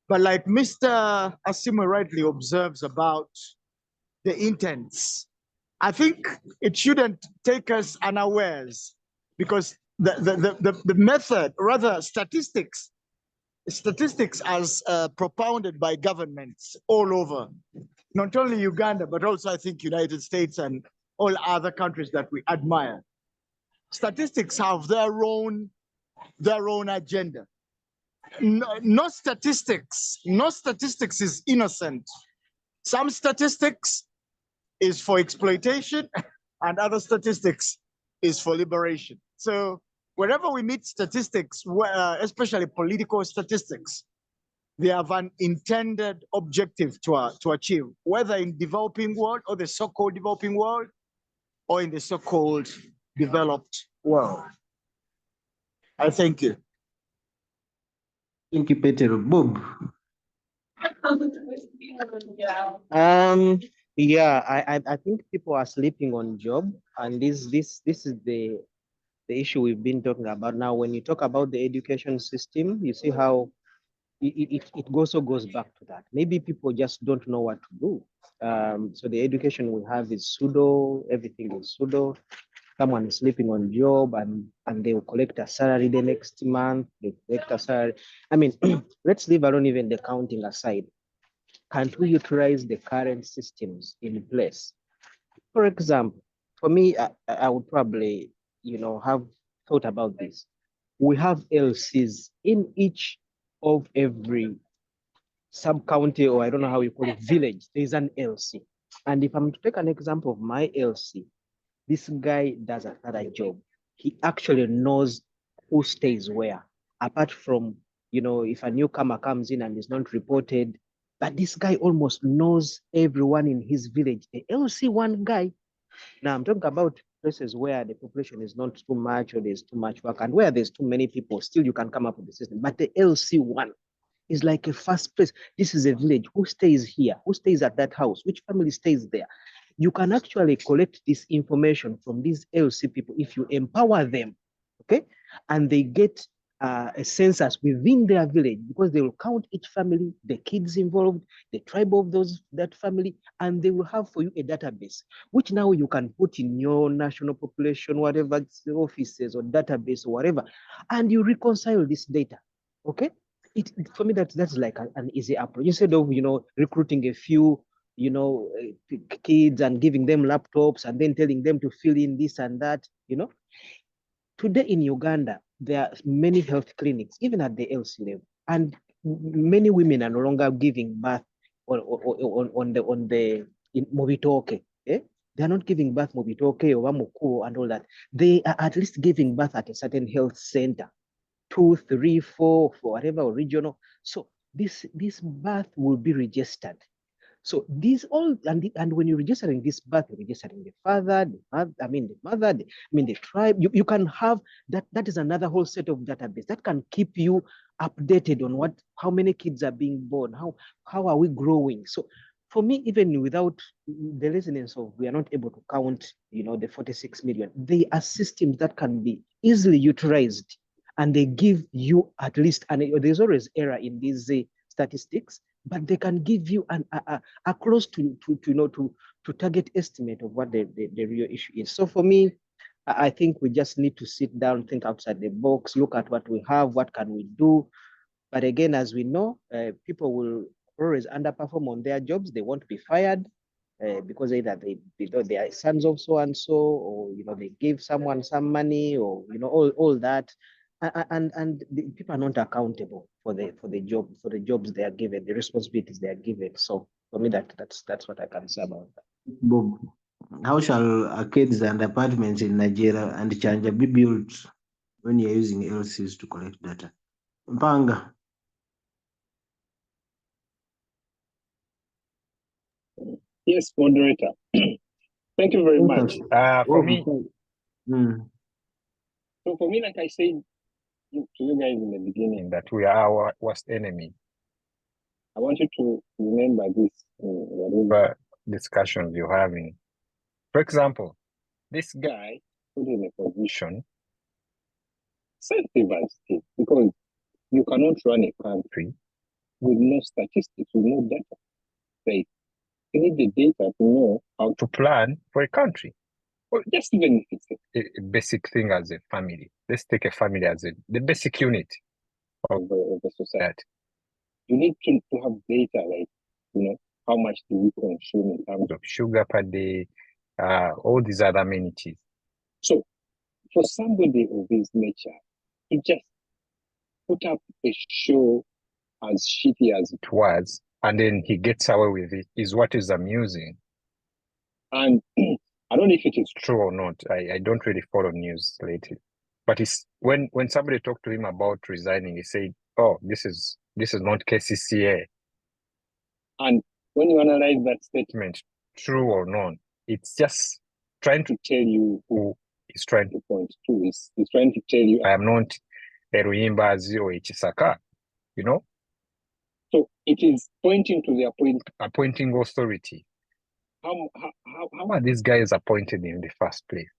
But like Mr. Asimo rightly observes about the intents, I think it shouldn't take us unawares, because the method, rather statistics as propounded by governments all over, not only Uganda, but also I think United States and all other countries that we admire. Statistics have their own agenda. No statistics is innocent. Some statistics is for exploitation and other statistics is for liberation. So wherever we meet statistics, especially political statistics, they have an intended objective to achieve, whether in developing world or the so-called developing world or in the so-called developed world. I thank you. Thank you, Peter. Bob. Yeah, I think people are sleeping on job, and this is the issue we've been talking about. Now, when you talk about the education system, you see how it also goes back to that. Maybe people just don't know what to do. So the education we have is pseudo, everything is pseudo. Someone is sleeping on job and they will collect a salary the next month, they collect a salary. I mean, let's leave alone even the counting aside. Can't we utilize the current systems in place? For example, for me, I would probably, have thought about this. We have LCs in each of every sub-county, or I don't know how you call it, village, there's an LC. And if I'm to take an example of my LC, this guy does another job. He actually knows who stays where, apart from, if a newcomer comes in and is not reported, but this guy almost knows everyone in his village. The LC1 guy. Now I'm talking about places where the population is not too much or there's too much work, and where there's too many people, still you can come up with the system. But the LC1 is like a first place. This is a village. Who stays here? Who stays at that house? Which family stays there? You can actually collect this information from these LC people if you empower them, okay? And they get a census within their village, because they will count each family, the kids involved, the tribe of that family, and they will have for you a database, which now you can put in your national population, whatever offices or database or whatever, and you reconcile this data, okay? For me, that's like an easy approach. Instead of, recruiting a few, kids and giving them laptops and then telling them to fill in this and that, Today in Uganda, there are many health clinics, even at the LC level, and many women are no longer giving birth on the in Mobitoke. Eh? They are not giving birth Mobitoke or Wamuku and all that. They are at least giving birth at a certain health center, 2, 3, 4, for whatever regional. So this birth will be registered. So these all, and when you're registering this birth, you're registering the father, the mother, the tribe. You can have that. That is another whole set of database that can keep you updated on how many kids are being born, how are we growing. So for me, even without the resonance of we are not able to count, the 46 million, they are systems that can be easily utilized, and they give you at least, and there's always error in these statistics, but they can give you a close to target estimate of what the real issue is. So for me, I think we just need to sit down, think outside the box, look at what we have, what can we do. But again, as we know, people will always underperform on their jobs. They won't be fired because either they are sons of so and so, or they give someone some money, or all that. And the people are not accountable for the jobs they are given, the responsibilities they are given. So for me, that's what I can say about that. Bob, how shall arcades and apartments in Nigeria and Chanja be built when you're using LCs to collect data? Mpanga. Yes, moderator. Thank you very much. For me, so for me, like I said to you guys in the beginning, that we are our worst enemy. I want you to remember this in whatever discussions you're having. For example, this guy put in a position sensitive as it is, because you cannot run a country with no statistics, with no data. Like, you need the data to know how to plan for a country. Or just even if it's a basic thing as a family. Let's take a family as the basic unit of the society. You need to have data like, how much do we consume in terms of sugar per day, all these other amenities. So for somebody of this nature to just put up a show as shitty as it was, and then he gets away with it, is what is amusing. And I don't know if it is true or not. I don't really follow news lately. But it's when somebody talked to him about resigning, he said, "Oh, this is not KCCA." And when you analyze that statement, true or not, it's just trying to tell you who is trying to point to. He's trying to tell you, I am not Eruimbazi or Ichisaka, So it is pointing to the appointing authority. How are these guys appointed in the first place?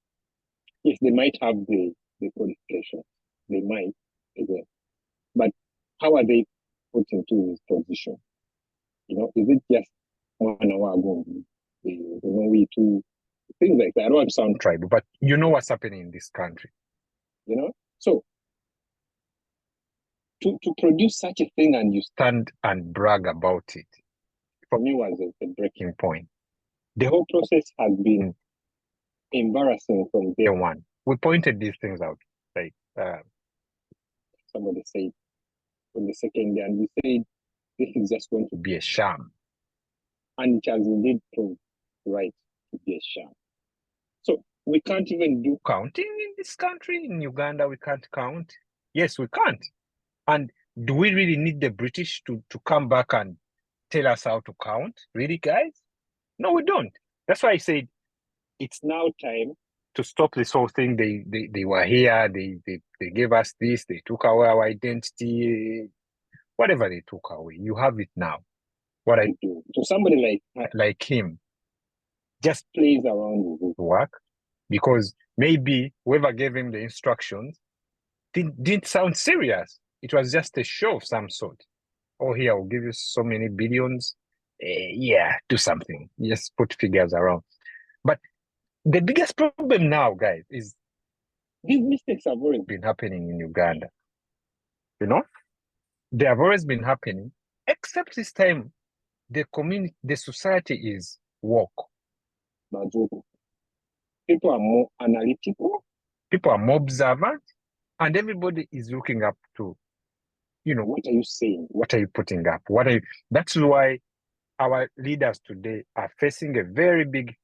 Yes, they might have the qualifications. They might, again. But how are they put into this position? Is it just 1 hour ago? We two things like that. I don't want to sound tribal, but you know what's happening in this country. So to produce such a thing and you stand and brag about it, for me was a breaking point. The whole process has been embarrassing from day one. We pointed these things out, like somebody said on the second day, and we said this is just going to be a sham, and it has indeed proved right to be a sham. So we can't even do counting in this country. In Uganda, we can't count. Yes, we can't. And do we really need the British to come back and tell us how to count? Really, guys? No, we don't. That's why I said it's now time to stop this whole thing. They were here, they gave us this, they took away our identity, whatever they took away. You have it now. What I do. So somebody like him just plays around with his work, because maybe whoever gave him the instructions didn't sound serious. It was just a show of some sort. Oh, here, I'll give you so many billions. Do something. Just put figures around. But the biggest problem now, guys, is these mistakes have always been happening in Uganda. They have always been happening, except this time, the society is woke. People are more analytical. People are more observant. And everybody is looking up to, what are you saying? What are you putting up? What are you? That's why our leaders today are facing a very big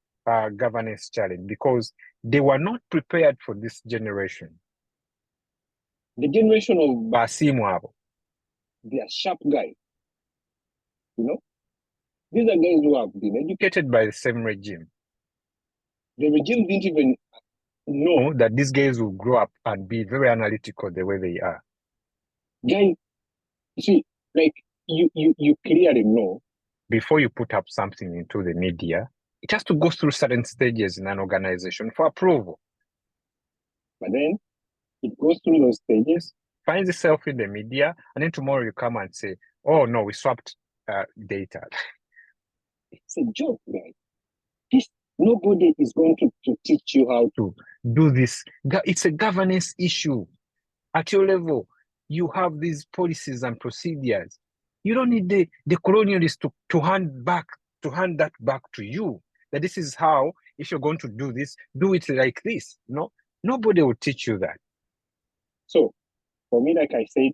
governance challenge, because they were not prepared for this generation. The generation of Basimwabo, they are sharp guys. These are guys who have been educated by the same regime. The regime didn't even know that these guys will grow up and be very analytical the way they are. Guys, you see, like you clearly know before you put up something into the media, it has to go through certain stages in an organization for approval. But then it goes through those stages, finds itself in the media, and then tomorrow you come and say, oh no, we swapped data. It's a joke, guys. Nobody is going to teach you how to do this. It's a governance issue. At your level, you have these policies and procedures. You don't need the colonialists to hand that back to you. That this is how, if you're going to do this, do it like this. No, nobody will teach you that. So, for me, like I said,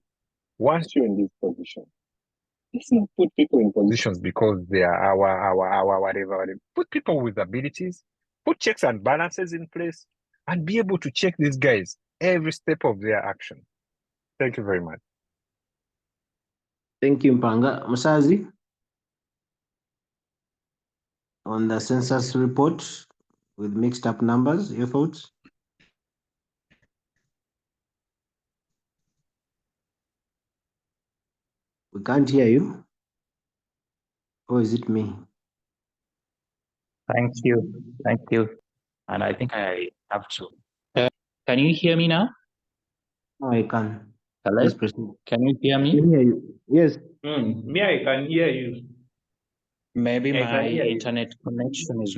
once you're in this position, let's not put people in positions because they are our whatever. Put people with abilities, put checks and balances in place, and be able to check these guys every step of their action. Thank you very much. Thank you, Mpanga. Musazi, on the census report with mixed up numbers, your thoughts? We can't hear you. Or is it me? Thank you. Thank you. And I think I have to. Can you hear me now? No, I can. Hello? Please proceed. Can you hear I me? can hear you. Yes. Me, I can hear you. Maybe I my can hear you. internet connection is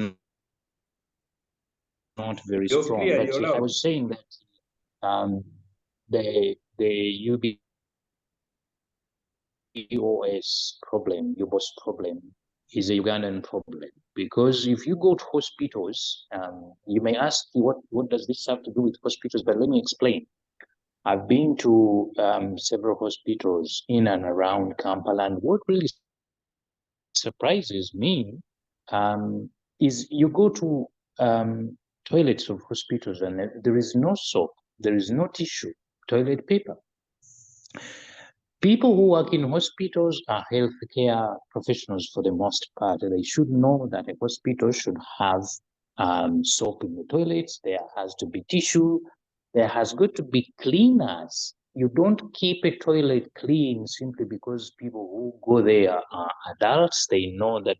not very You're strong. clear, But you're I loud. was saying that the UBOS problem is a Ugandan problem, because if you go to hospitals, you may ask, what does this have to do with hospitals? But let me explain. I've been to several hospitals in and around Kampala, and what really surprises me is you go to toilets of hospitals and there is no soap, there is no tissue, toilet paper. People who work in hospitals are healthcare professionals for the most part. They should know that a hospital should have soap in the toilets, there has to be tissue, there has got to be cleaners. You don't keep a toilet clean simply because people who go there are adults. They know that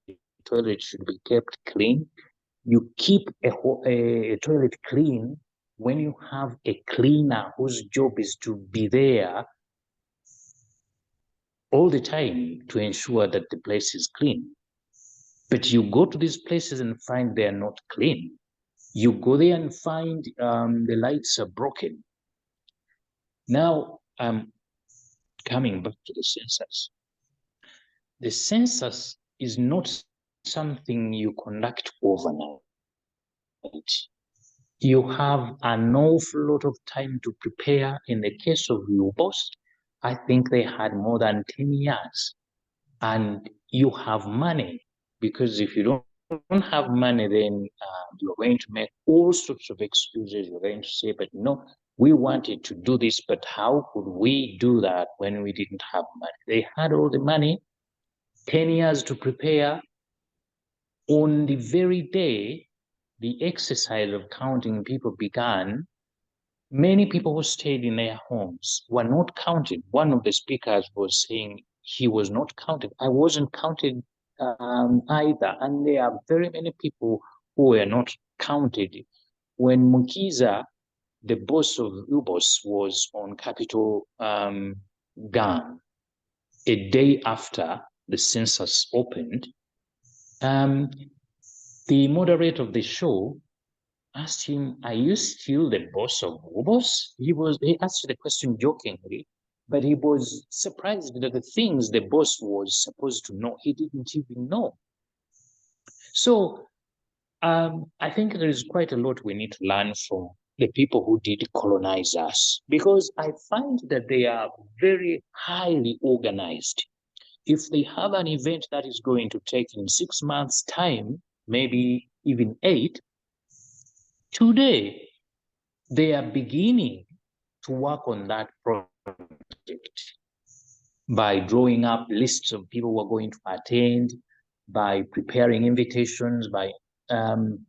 the toilet should be kept clean. You keep a toilet clean when you have a cleaner whose job is to be there all the time to ensure that the place is clean. But you go to these places and find they are not clean. You go there and find the lights are broken. Now, I'm coming back to the census. The census is not something you conduct overnight. You have an awful lot of time to prepare. In the case of UBOS, I think they had more than 10 years. And you have money, because if you don't have money, then you're going to make all sorts of excuses. You're going to say, but no, we wanted to do this, but how could we do that when we didn't have money? They had all the money, 10 years to prepare. On the very day the exercise of counting people began, many people who stayed in their homes were not counted. One of the speakers was saying he was not counted. I wasn't counted either. And there are very many people who were not counted. When Mukiza, the boss of UBOS, was on Capitol Gang, a day after the census opened, the moderator of the show asked him, "Are you still the boss of UBOS?" He asked the question jokingly, but he was surprised that the things the boss was supposed to know, he didn't even know. So I think there is quite a lot we need to learn from the people who did colonize us, because I find that they are very highly organized. If they have an event that is going to take in 6 months' time, maybe even 8, today they are beginning to work on that project by drawing up lists of people who are going to attend, by preparing invitations, by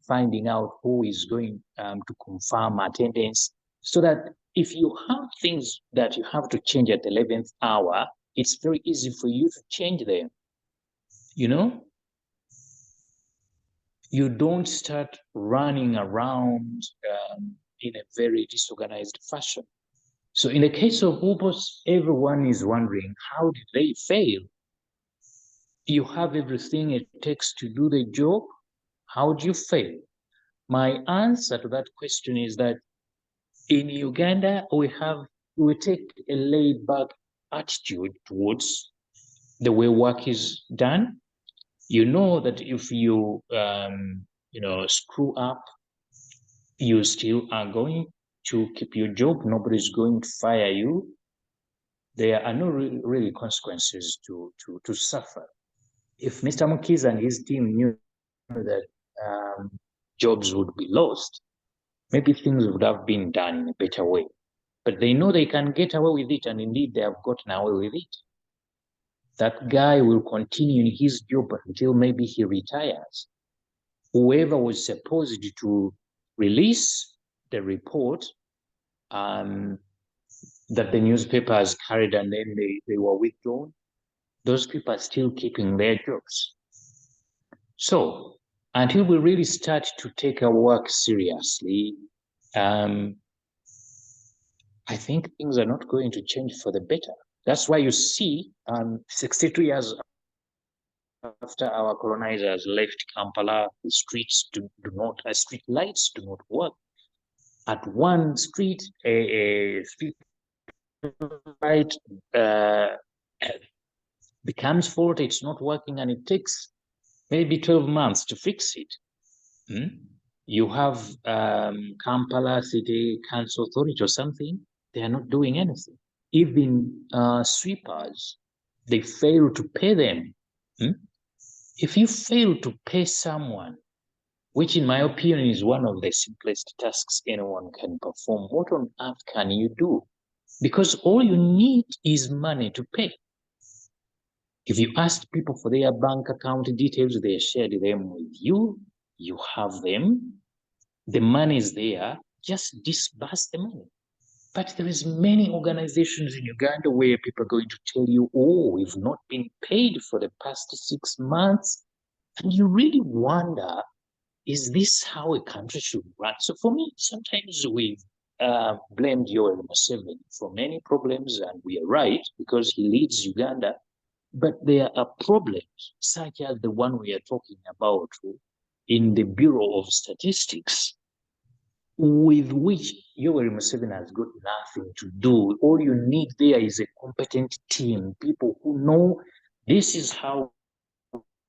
finding out who is going to confirm attendance, so that if you have things that you have to change at the 11th hour, it's very easy for you to change them. You know, you don't start running around in a very disorganized fashion. So in the case of Ubos, everyone is wondering, how did they fail? You have everything it takes to do the job. How do you fail? My answer to that question is that in Uganda, we take a laid-back attitude towards the way work is done. You know that if you screw up, you still are going to keep your job. Nobody's going to fire you. There are no really consequences to suffer. If Mr. Mukiza and his team knew that jobs would be lost, maybe things would have been done in a better way. But they know they can get away with it, and indeed they have gotten away with it. That guy will continue in his job until maybe he retires. Whoever was supposed to release the report that the newspapers carried and then they were withdrawn, those people are still keeping their jobs. So until we really start to take our work seriously, I think things are not going to change for the better. That's why you see 62 years after our colonizers left Kampala, the streets street lights do not work. At one street, a street light becomes faulty, it's not working, and it takes maybe 12 months to fix it. You have Kampala City Council Authority or something, they are not doing anything. Even sweepers, they fail to pay them. If you fail to pay someone, which in my opinion is one of the simplest tasks anyone can perform, what on earth can you do? Because all you need is money to pay. If you ask people for their bank account details, they shared them with you, you have them, the money is there, just disburse the money. But there is many organizations in Uganda where people are going to tell you, oh, we've not been paid for the past 6 months. And you really wonder, is this how a country should run? So for me, sometimes we've blamed Yoweri Museveni for many problems, and we are right, because he leads Uganda. But there are problems, such as the one we are talking about in the Bureau of Statistics, with which Yoweri Museveni has got nothing to do. All you need there is a competent team, people who know this is how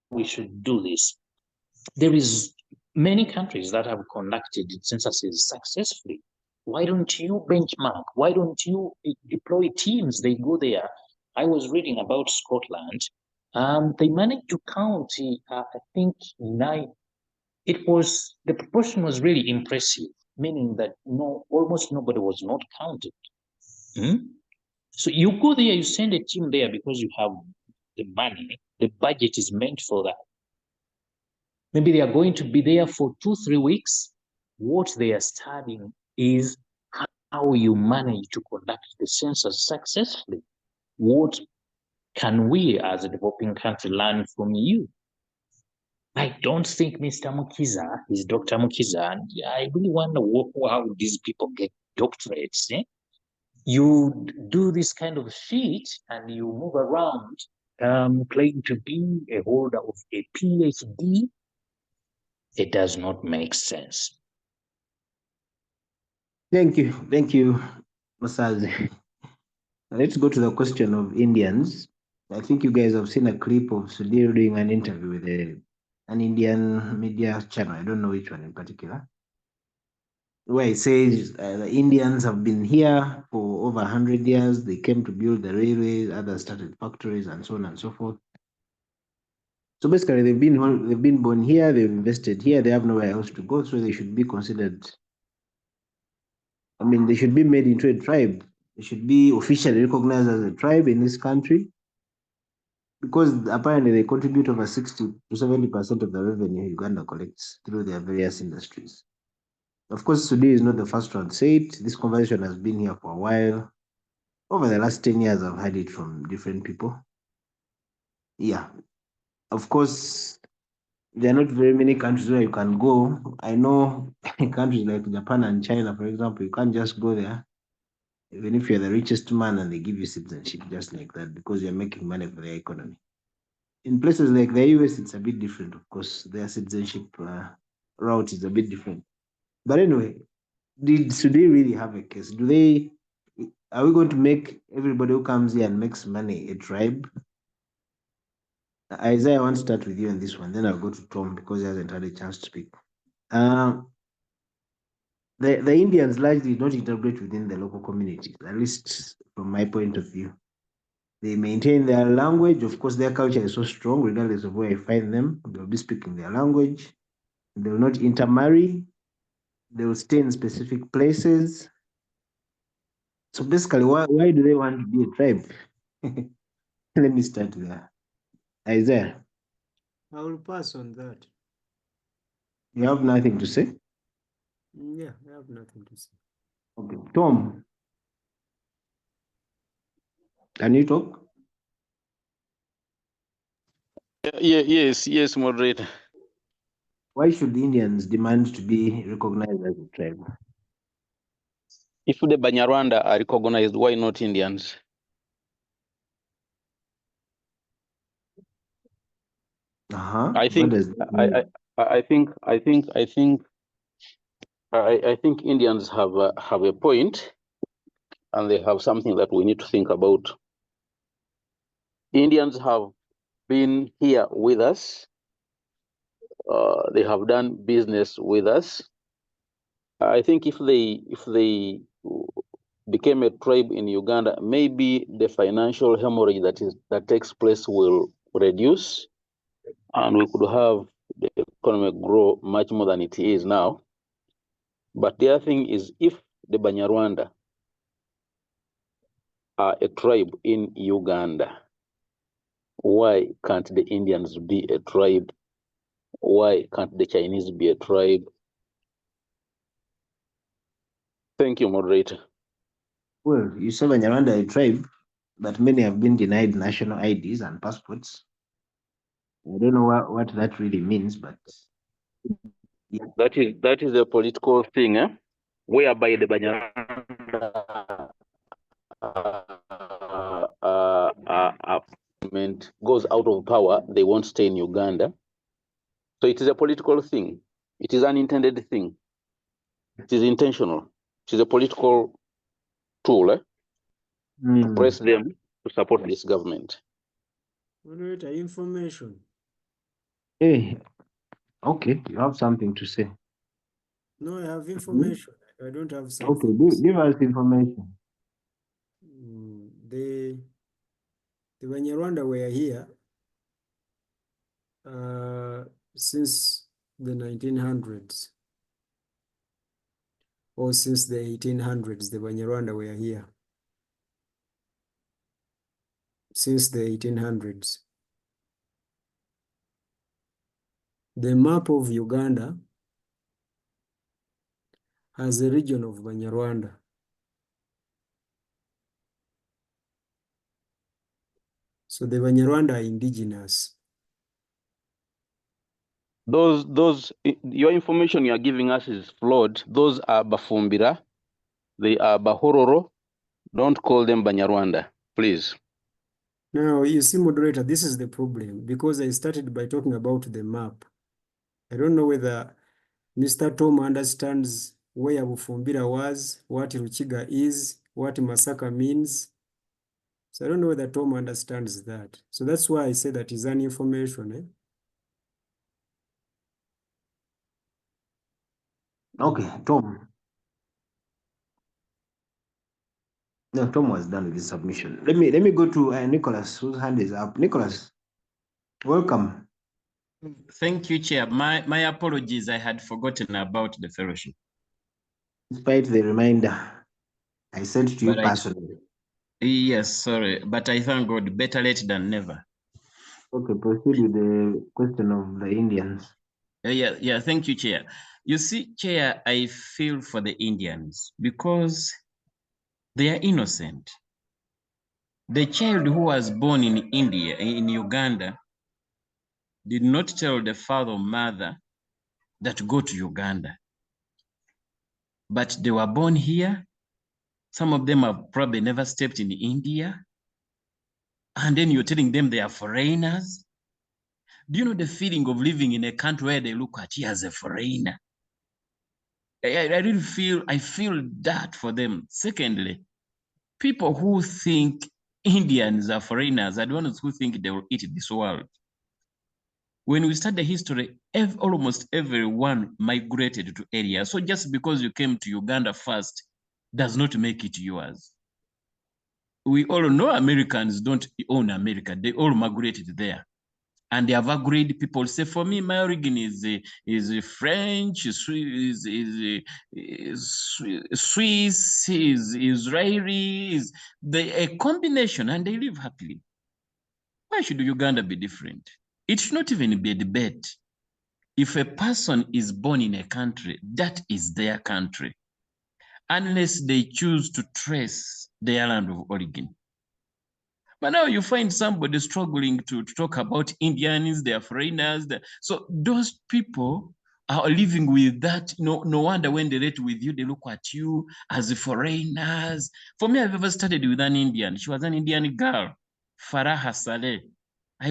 we should do this. There is many countries that have conducted censuses successfully. Why don't you benchmark? Why don't you deploy teams? They go there. I was reading about Scotland. They managed to count, I think, 9. The proportion was really impressive, meaning that almost nobody was not counted. So you go there, you send a team there because you have the money. The budget is meant for that. Maybe they are going to be there for 2-3 weeks. What they are studying is how you manage to conduct the census successfully. What can we as a developing country learn from you? I don't think Mr. Mukiza is Dr. Mukiza, and I really wonder how these people get doctorates. You do this kind of shit and you move around claim to be a holder of a PhD. It does not make sense. Thank you, Masazi. Let's go to the question of Indians. I think you guys have seen a clip of Sudhir doing an interview with an Indian media channel. I don't know which one in particular. where it says the Indians have been here for over 100 years. They came to build the railways, others started factories, and so on and so forth. So basically, they've been born here, they've invested here, they have nowhere else to go, so they should be considered. I mean, they should be made into a tribe. They should be officially recognized as a tribe in this country, because apparently they contribute over 60 to 70% of the revenue Uganda collects through their various industries. Of course, today is not the first one to say it. This conversation has been here for a while. Over the last 10 years, I've heard it from different people. Yeah. Of course, there are not very many countries where you can go. I know in countries like Japan and China, for example, you can't just go there, even if you're the richest man and they give you citizenship just like that because you're making money for their economy. In places like the US, it's a bit different. Of course, their citizenship route is a bit different. But anyway, do they really have a case? Are we going to make everybody who comes here and makes money a tribe? Isaiah, I want to start with you on this one. Then I'll go to Tom because he hasn't had a chance to speak. The Indians largely don't integrate within the local communities, at least from my point of view. They maintain their language. Of course, their culture is so strong, regardless of where I find them, they'll be speaking their language. They will not intermarry. They will stay in specific places. So basically, why do they want to be a tribe? Let me start there. Isaiah, I will pass on that. you have nothing to say? Yeah, I have nothing to say. Okay. Tom, can you talk? Yes, moderator. Why should Indians demand to be recognized as a tribe? If the Banyarwanda are recognized, why not Indians? I think Indians have a point, and they have something that we need to think about. Indians have been here with us. They have done business with us. I think if they became a tribe in Uganda, maybe the financial hemorrhage that takes place will reduce, and we could have the economy grow much more than it is now. But the other thing is, if the Banyarwanda are a tribe in Uganda, why can't the Indians be a tribe? Why can't the Chinese be a tribe? Thank you, moderator. Well, you say Banyarwanda are a tribe, but many have been denied national IDs and passports. I don't know what that really means, but yeah. That is a political thing, whereby the Banyarwanda government goes out of power, they won't stay in Uganda. So it is a political thing. It is an unintended thing. It is intentional. It is a political tool to press them to support this government. Moderator, information. Hey, okay, you have something to say. No, I have information. I don't have something. Okay, give us information. The Banyarwanda were here since the 1900s, or since the 1800s. The Banyarwanda were here since the 1800s. The map of Uganda has a region of Banyarwanda. So the Banyarwanda are indigenous. Your information you are giving us is flawed. Those are Bafumbira. They are Bahororo. Don't call them Banyarwanda, please. Now, you see, moderator, this is the problem, because I started by talking about the map. I don't know whether Mr. Tom understands where Bufumbira was, what Ruchiga is, what Masaka means. So I don't know whether Tom understands that. So that's why I say that is an information. Okay, Tom. No, Tom was done with his submission. Let me go to Nicholas, whose hand is up. Nicholas, welcome. Thank you, Chair. My apologies. I had forgotten about the fellowship. Despite the reminder, I sent to you But personally. Yes, sorry. But I thank God, better late than never. Okay, proceed with the question of the Indians. Yeah, thank you, Chair. You see, Chair, I feel for the Indians because they are innocent. The child who was born in India, in Uganda, did not tell the father or mother that go to Uganda. But they were born here. Some of them have probably never stepped in India. And then you're telling them they are foreigners. Do you know the feeling of living in a country where they look at you as a foreigner? I really feel that for them. Secondly, people who think Indians are foreigners are the ones who think they will eat this world. When we start the history, almost everyone migrated to areas. So just because you came to Uganda first does not make it yours. We all know Americans don't own America. They all migrated there. And they have agreed. People say, for me, my origin is French, is Swiss, is Israeli, is a combination, and they live happily. Why should Uganda be different? It should not even be a debate. If a person is born in a country, that is their country, unless they choose to trace their land of origin. But now you find somebody struggling to talk about Indians, they are foreigners. So those people are living with that. No wonder when they relate with you, they look at you as foreigners. For me, I've ever studied with an Indian. She was an Indian girl, Farah Saleh. I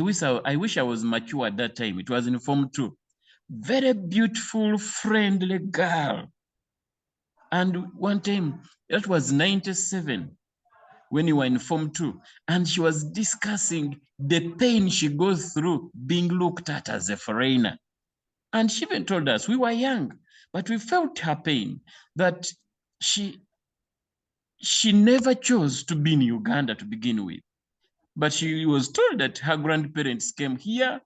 wish I was mature at that time. It was in Form 2. Very beautiful, friendly girl. And one time, that was 97. When you were in Form 2, and she was discussing the pain she goes through being looked at as a foreigner. And she even told us, we were young, but we felt her pain, that she never chose to be in Uganda to begin with. But she was told that her grandparents came here,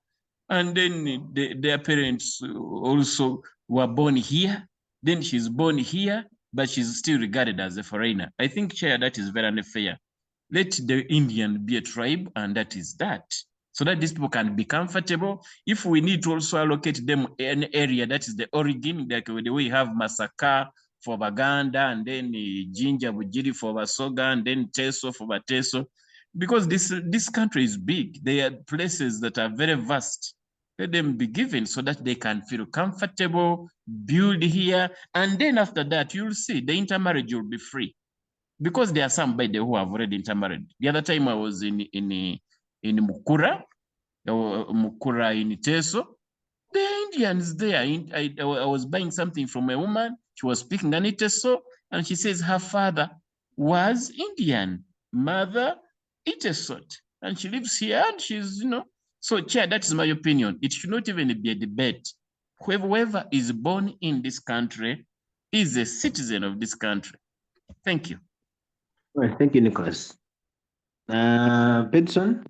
and then their parents also were born here. Then she's born here, but she's still regarded as a foreigner. I think, Chair, that is very unfair. Let the Indian be a tribe, and that is that. So that these people can be comfortable. If we need to also allocate them an area that is the origin, like the way we have Masaka for Baganda, and then Jinja Bujiri for Basoga, and then Teso for Bateso, because this country is big. There are places that are very vast. Let them be given so that they can feel comfortable, build here, and then after that, you'll see the intermarriage will be free. Because there are some by the who have already intermarried. The other time I was in Mukura in Teso, the Indians there. I was buying something from a woman. She was speaking an Iteso, and she says her father was Indian, mother Itesot, and she lives here, and she's, So, Chair, that is my opinion. It should not even be a debate. Whoever is born in this country is a citizen of this country. Thank you. Well, thank you, Nicholas. Peterson,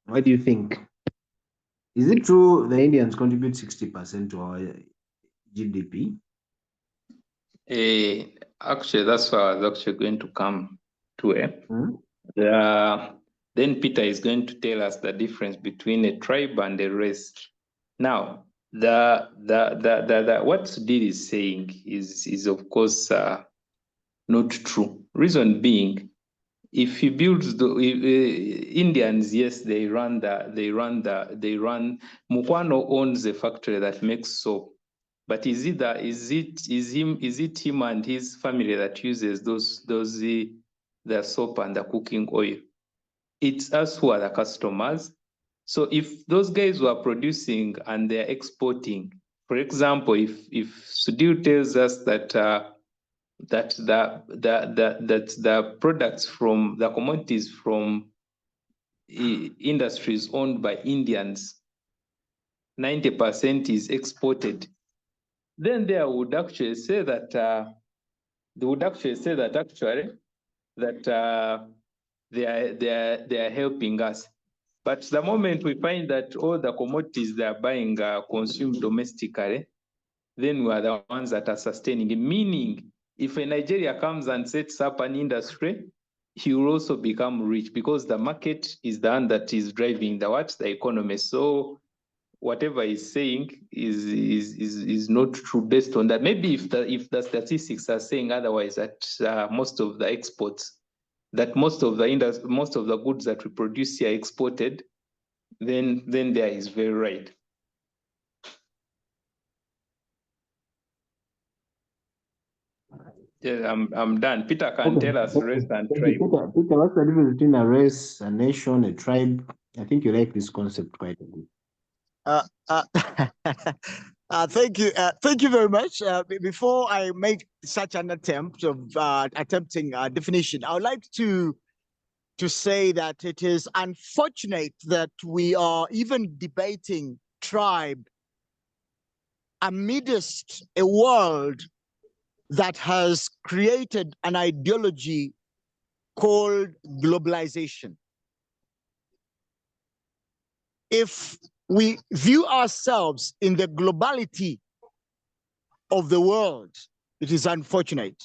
what do you think? Is it true the Indians contribute 60% to our GDP? Actually, that's what I was actually going to come to. Then Peter is going to tell us the difference between a tribe and a race. Now, what Sudhir is saying is of course not true. Reason being, if he builds Indians, yes, they run. Mukwano owns a factory that makes soap, but is it him and his family that uses the soap and the cooking oil? It's us who are the customers. So if those guys were producing and they're exporting, for example, if Sudhir tells us that the products from the commodities from industries owned by Indians, 90% is exported, then they would actually say that actually that they are helping us. But the moment we find that all the commodities they are buying are consumed domestically, then we are the ones that are sustaining it. Meaning, if a Nigeria comes and sets up an industry, he will also become rich because the market is the one that is driving the economy. So whatever he's saying is not true based on that. Maybe if the statistics are saying otherwise, that most of the exports, that most of the goods that we produce here are exported, then there is very right. Yeah, I'm done. Peter can tell us race and tribe. Peter, what's the difference between a race, a nation, a tribe? I think you like this concept quite a bit. Thank you. Thank you very much. Before I make such an attempt of attempting a definition, I would like to say that it is unfortunate that we are even debating tribe amidst a world that has created an ideology called globalization. If we view ourselves in the globality of the world, it is unfortunate.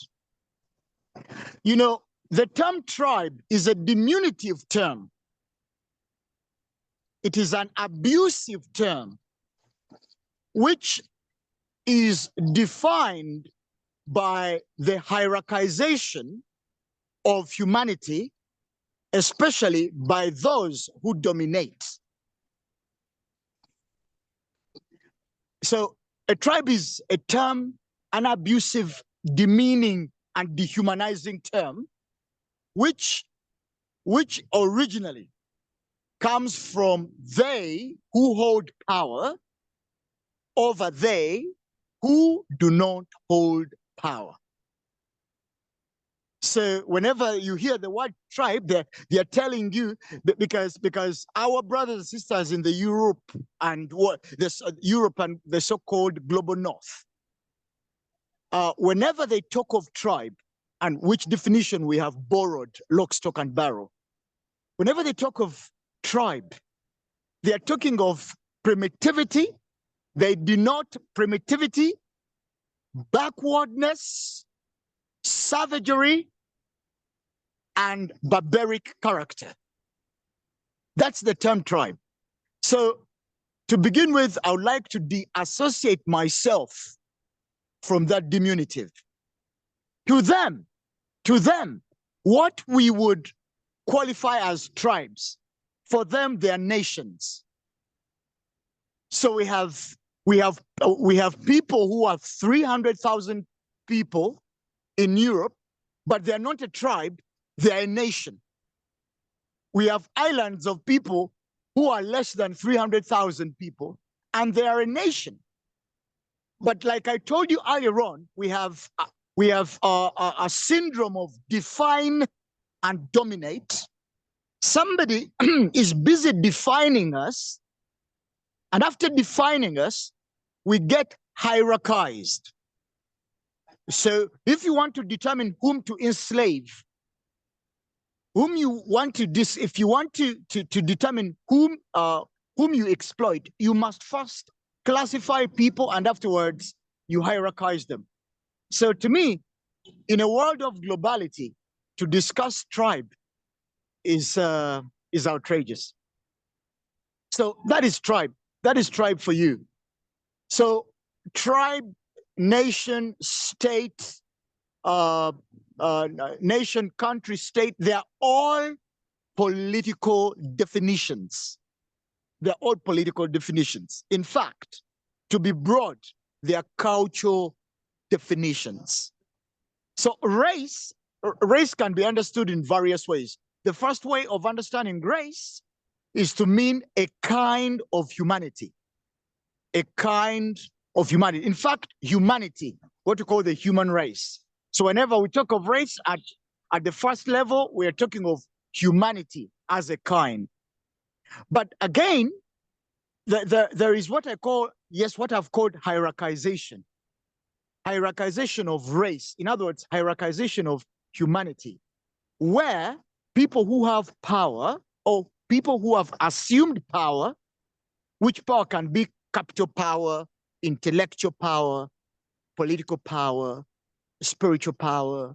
You know, the term tribe is a diminutive term. It is an abusive term, which is defined by the hierarchization of humanity, especially by those who dominate. So a tribe is a term, an abusive, demeaning, and dehumanizing term, which originally comes from they who hold power over they who do not hold power. So whenever you hear the word tribe, they're telling you because our brothers and sisters in the Europe and the so-called global North, whenever they talk of tribe, and which definition we have borrowed, lock, stock, and barrel, whenever they talk of tribe, they are talking of primitivity. They denote primitivity, backwardness, savagery, and barbaric character. That's the term tribe. So to begin with, I would like to deassociate myself from that diminutive. To them, what we would qualify as tribes, for them, they are nations. So we have people who are 300,000 people in Europe, but they're not a tribe, they're a nation. We have islands of people who are less than 300,000 people, and they are a nation. But like I told you earlier on, we have a syndrome of define and dominate. Somebody is busy defining us, and after defining us, we get hierarchized. So if you want to determine whom to enslave, whom you want to if you want to determine whom you exploit, you must first classify people and afterwards you hierarchize them. So to me, in a world of globality, to discuss tribe is outrageous. So that is tribe. That is tribe for you. So tribe, nation, state, nation, country, state, they are all political definitions. They're all political definitions. In fact, to be broad, they are cultural definitions. So race can be understood in various ways. The first way of understanding race is to mean a kind of humanity. A kind of humanity. In fact, humanity, what we call the human race. So whenever we talk of race at the first level, we are talking of humanity as a kind. But again, there is what I call, what I've called hierarchization. Hierarchization of race. In other words, hierarchization of humanity. where people who have power or people who have assumed power, which power can be capital power, intellectual power, political power, spiritual power,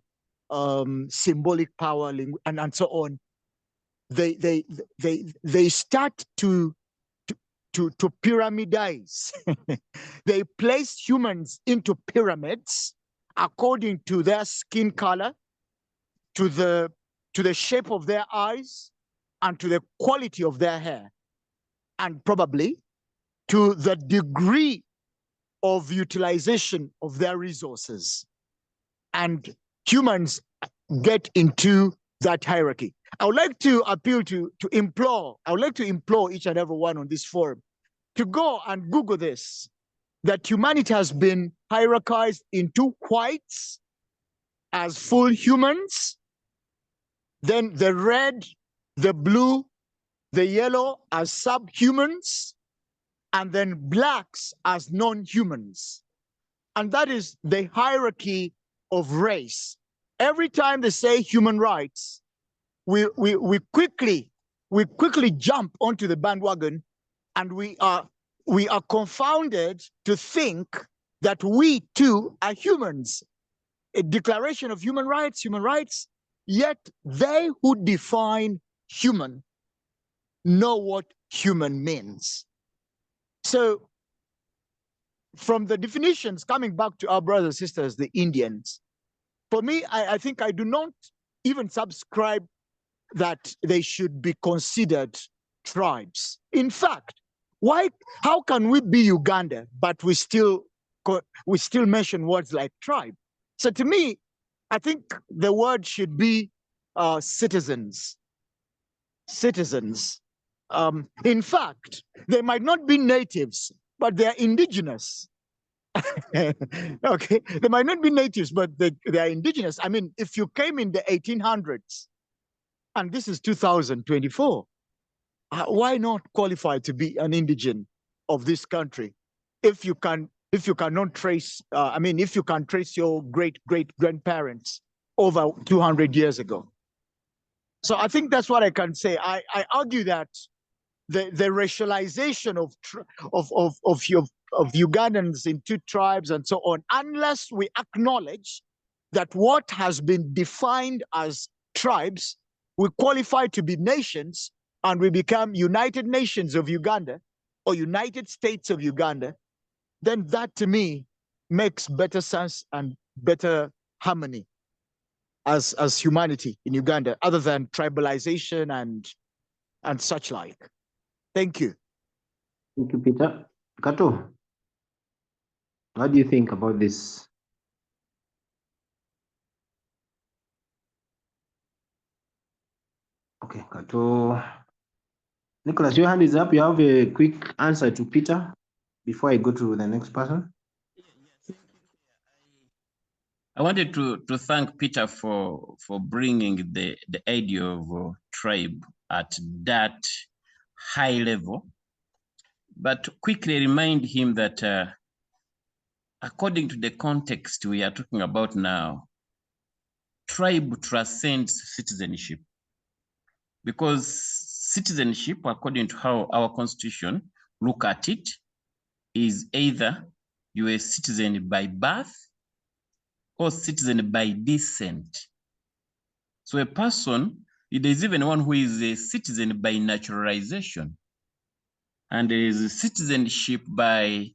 symbolic power, and so on, they start to pyramidize. They place humans into pyramids according to their skin color, to the shape of their eyes, and to the quality of their hair, and probably to the degree of utilization of their resources. And humans get into that hierarchy. I would like to appeal I would like to implore each and every one on this forum to go and Google this, that humanity has been hierarchized into whites as full humans, then the red, the blue, the yellow as subhumans, and then blacks as non-humans. And that is the hierarchy of race. Every time they say human rights, we quickly jump onto the bandwagon, and we are confounded to think that we too are humans. A declaration of human rights, yet they who define human know what human means. So from the definitions, coming back to our brothers and sisters, the Indians, for me, I think I do not even subscribe that they should be considered tribes. In fact, how can we be Uganda, but we still mention words like tribe? So to me, I think the word should be citizens. Citizens. In fact, they might not be natives, but they are indigenous. Okay, they might not be natives, but they are indigenous. I mean, if you came in the 1800s, and this is 2024, why not qualify to be an indigene of this country if you cannot trace? If you can trace your great grandparents over 200 years ago. So I think that's what I can say. I argue that the racialization of Ugandans into tribes and so on, unless we acknowledge that what has been defined as tribes, we qualify to be nations, and we become United Nations of Uganda or United States of Uganda, then that to me makes better sense and better harmony as humanity in Uganda, other than tribalization and such like. Thank you. Thank you, Peter. Kato, what do you think about this? Okay, Kato. Nicholas, your hand is up. You have a quick answer to Peter before I go to the next person. I wanted to thank Peter for bringing the idea of tribe at that high level, but quickly remind him that according to the context we are talking about now, tribe transcends citizenship, because citizenship, according to how our constitution look at it, is either you're a citizen by birth or citizen by descent. So a person, there's even one who is a citizen by naturalization, and there is a citizenship by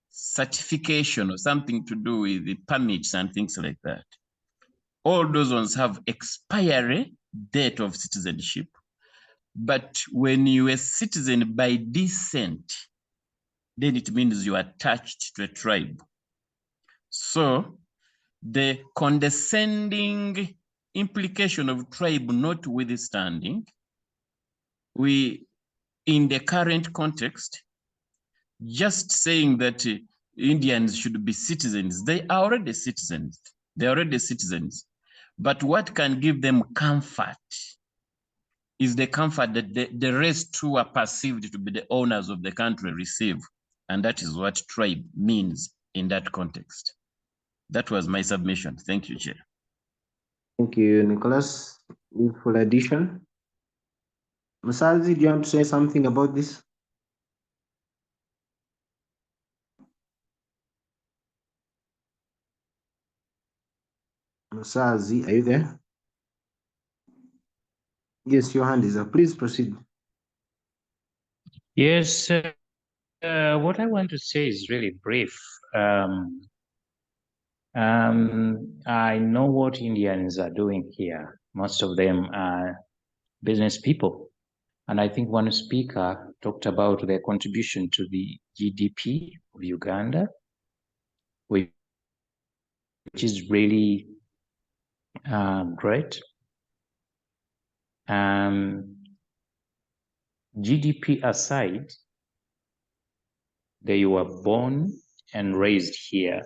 certification or something to do with the permits and things like that. All those ones have expiry date of citizenship. But when you're a citizen by descent, then it means you are attached to a tribe. So the condescending implication of tribe notwithstanding, we, in the current context, just saying that Indians should be citizens, they are already citizens. They're already citizens. But what can give them comfort is the comfort that the rest who are perceived to be the owners of the country receive. And that is what tribe means in that context. That was my submission. Thank you, Chair. Thank you, Nicholas. Full addition. Musazi, do you want to say something about this? Musazi, are you there? Yes, your hand is up. Please proceed. Yes, what I want to say is really brief. I know what Indians are doing here. Most of them are business people. And I think one speaker talked about their contribution to the GDP of Uganda, which is really great. GDP aside, they were born and raised here.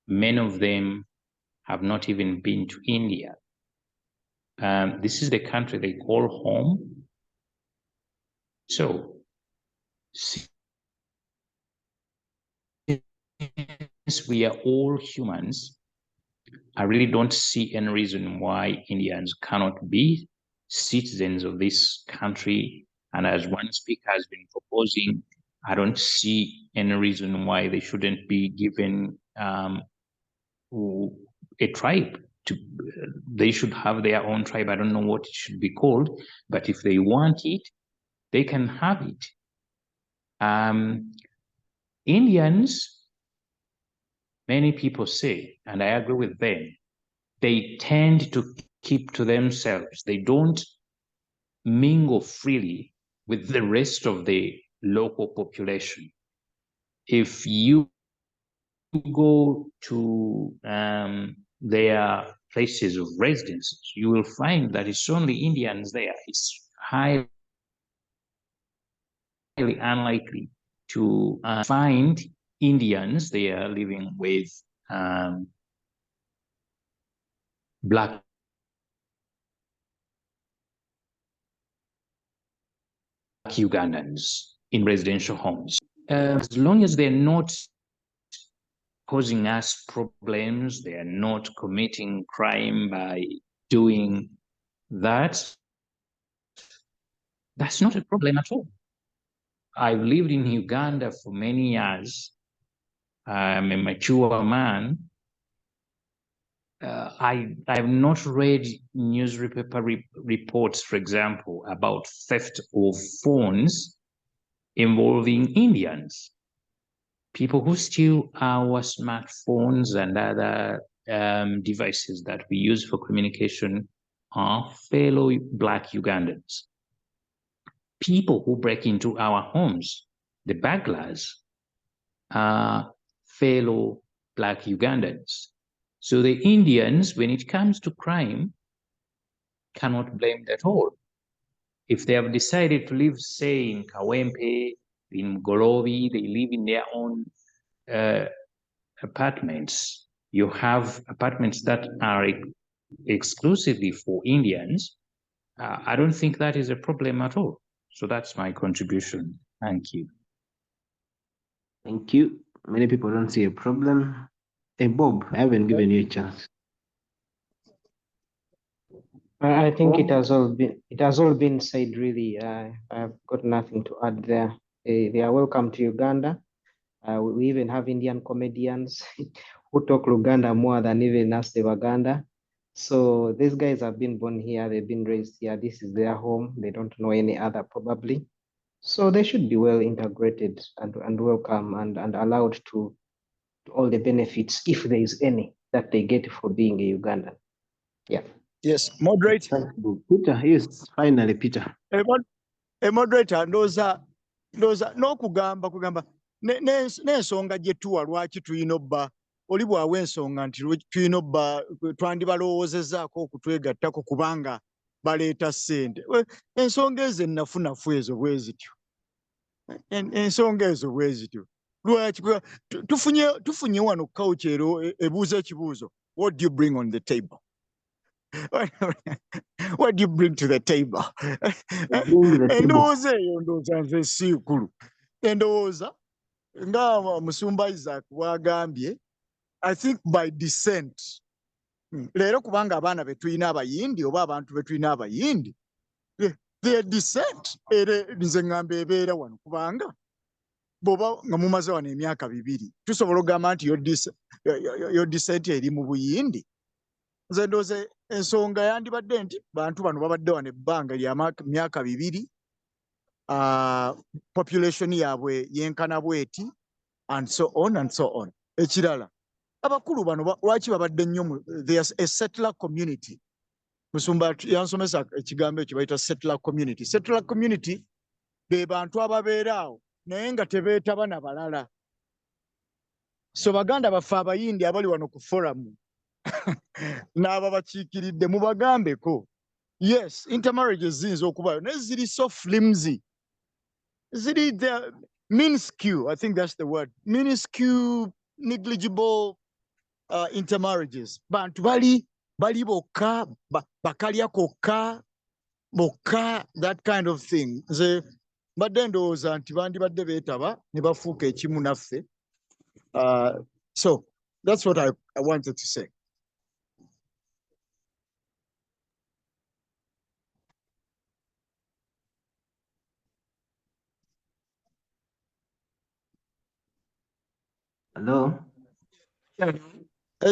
Many of them have not even been to India. This is the country they call home. So, since we are all humans, I really don't see any reason why Indians cannot be citizens of this country. And as one speaker has been proposing, I don't see any reason why they shouldn't be given a tribe. They should have their own tribe. I don't know what it should be called, but if they want it, they can have it. Indians, many people say, and I agree with them, they tend to keep to themselves. They don't mingle freely with the rest of the local population. If you go to their places of residence, you will find that it's only Indians there. It's highly unlikely to find Indians there living with Black Ugandans in residential homes. As long as they're not causing us problems, they are not committing crime by doing that, that's not a problem at all. I've lived in Uganda for many years. I'm a mature man. I've not read newspaper reports, for example, about theft of phones involving Indians. People who steal our smartphones and other devices that we use for communication are fellow Black Ugandans. People who break into our homes, the burglars, are fellow Black Ugandans. So the Indians, when it comes to crime, cannot blame at all. If they have decided to live, say, in Kawempe, in Gorovi, they live in their own apartments. You have apartments that are exclusively for Indians. I don't think that is a problem at all. So that's my contribution. Thank you. Thank you. Many people don't see a problem. Hey, Bob, I haven't given you a chance. I think it has all been said really. I've got nothing to add there. They are welcome to Uganda. We even have Indian comedians who talk Luganda more than even us, the Waganda. So these guys have been born here, they've been raised here. This is their home. They don't know any other probably. So they should be well integrated and welcome and allowed to all the benefits, if there is any, that they get for being a Ugandan. Yeah. Yes, moderate. Thank you, Peter. Yes, finally, Peter. A moderator ndoza n'okugamba n'ensonga gye tuwa lwaki tulina obba oli bwawe ensonga nti tulina obba twandibalowoozezzaako okutwegattako kubanga baleeta ssente. Ensonga ezo ennafunafu ezo bwe zityo. Ensonga ezo bwe zityo. Lwaki tufunye wano kawukyero ebuuza ekibuuzo. What do you bring on the table? What do you bring to the table? Endowooza eyo ndowooza nze si nkulu. Endowooza nga Musumba Isaac bw'agambye, I think by descent Leero kubanga abaana be tulina abayindi oba abantu be tulina abayindi, their descent era nze ngamba ebeera wano kubanga bw'oba nga mumaze wano emyaka 2 tusobola okugamba nti yo descent eri mu buyindi. Nze ndowooza ensonga yandibadde nti bantu bano babadde wano ebbanga lya myaka 2, population yaabwe yenkana bweti and so on and so on. Ekirala abakulu bano lwaki babadde nnyo there's a settler community. Musumba yansomesa ekigambo ekyo bayita settler community. Settler community be bantu ababeera awo naye nga tebeetaba na balala. So baganda baffe abayindi abali wano ku forum n'aba bakiikiridde mubagambeko, yes, intermarriages ziyinza okubaayo naye ziri so flimsy, ziri minuscule, I think that's the word, minuscule, negligible intermarriages. Bantu bali bokka, bakalya kokka, bokka, that kind of thing. Nze mbadde ndowooza nti bandibadde beetaba ne bafuuka ekimu naffe. So that's what I wanted to say. Hello.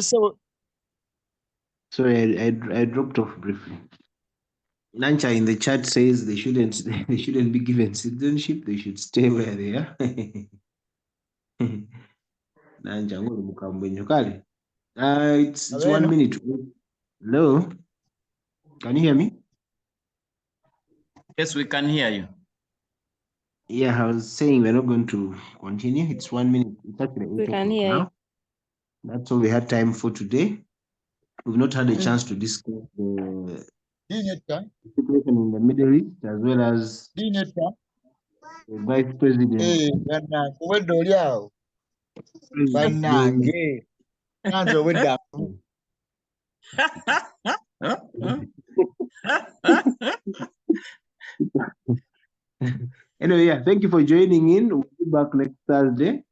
So Sorry, I dropped off briefly. Nancha in the chat says they shouldn't be given citizenship. They should stay where they are. Nancha ngoli mukambwenyo kale. It's 1 minute. Hello. Can you hear me? Yes, we can hear you. Yeah, I was saying we're not going to continue. It's 1 minute. It's actually 8 o'clock now. That's all we had time for today. We've not had a chance to discuss the situation in the Middle East as well as the Vice President. Anyway, yeah, thank you for joining in. We'll be back next Thursday.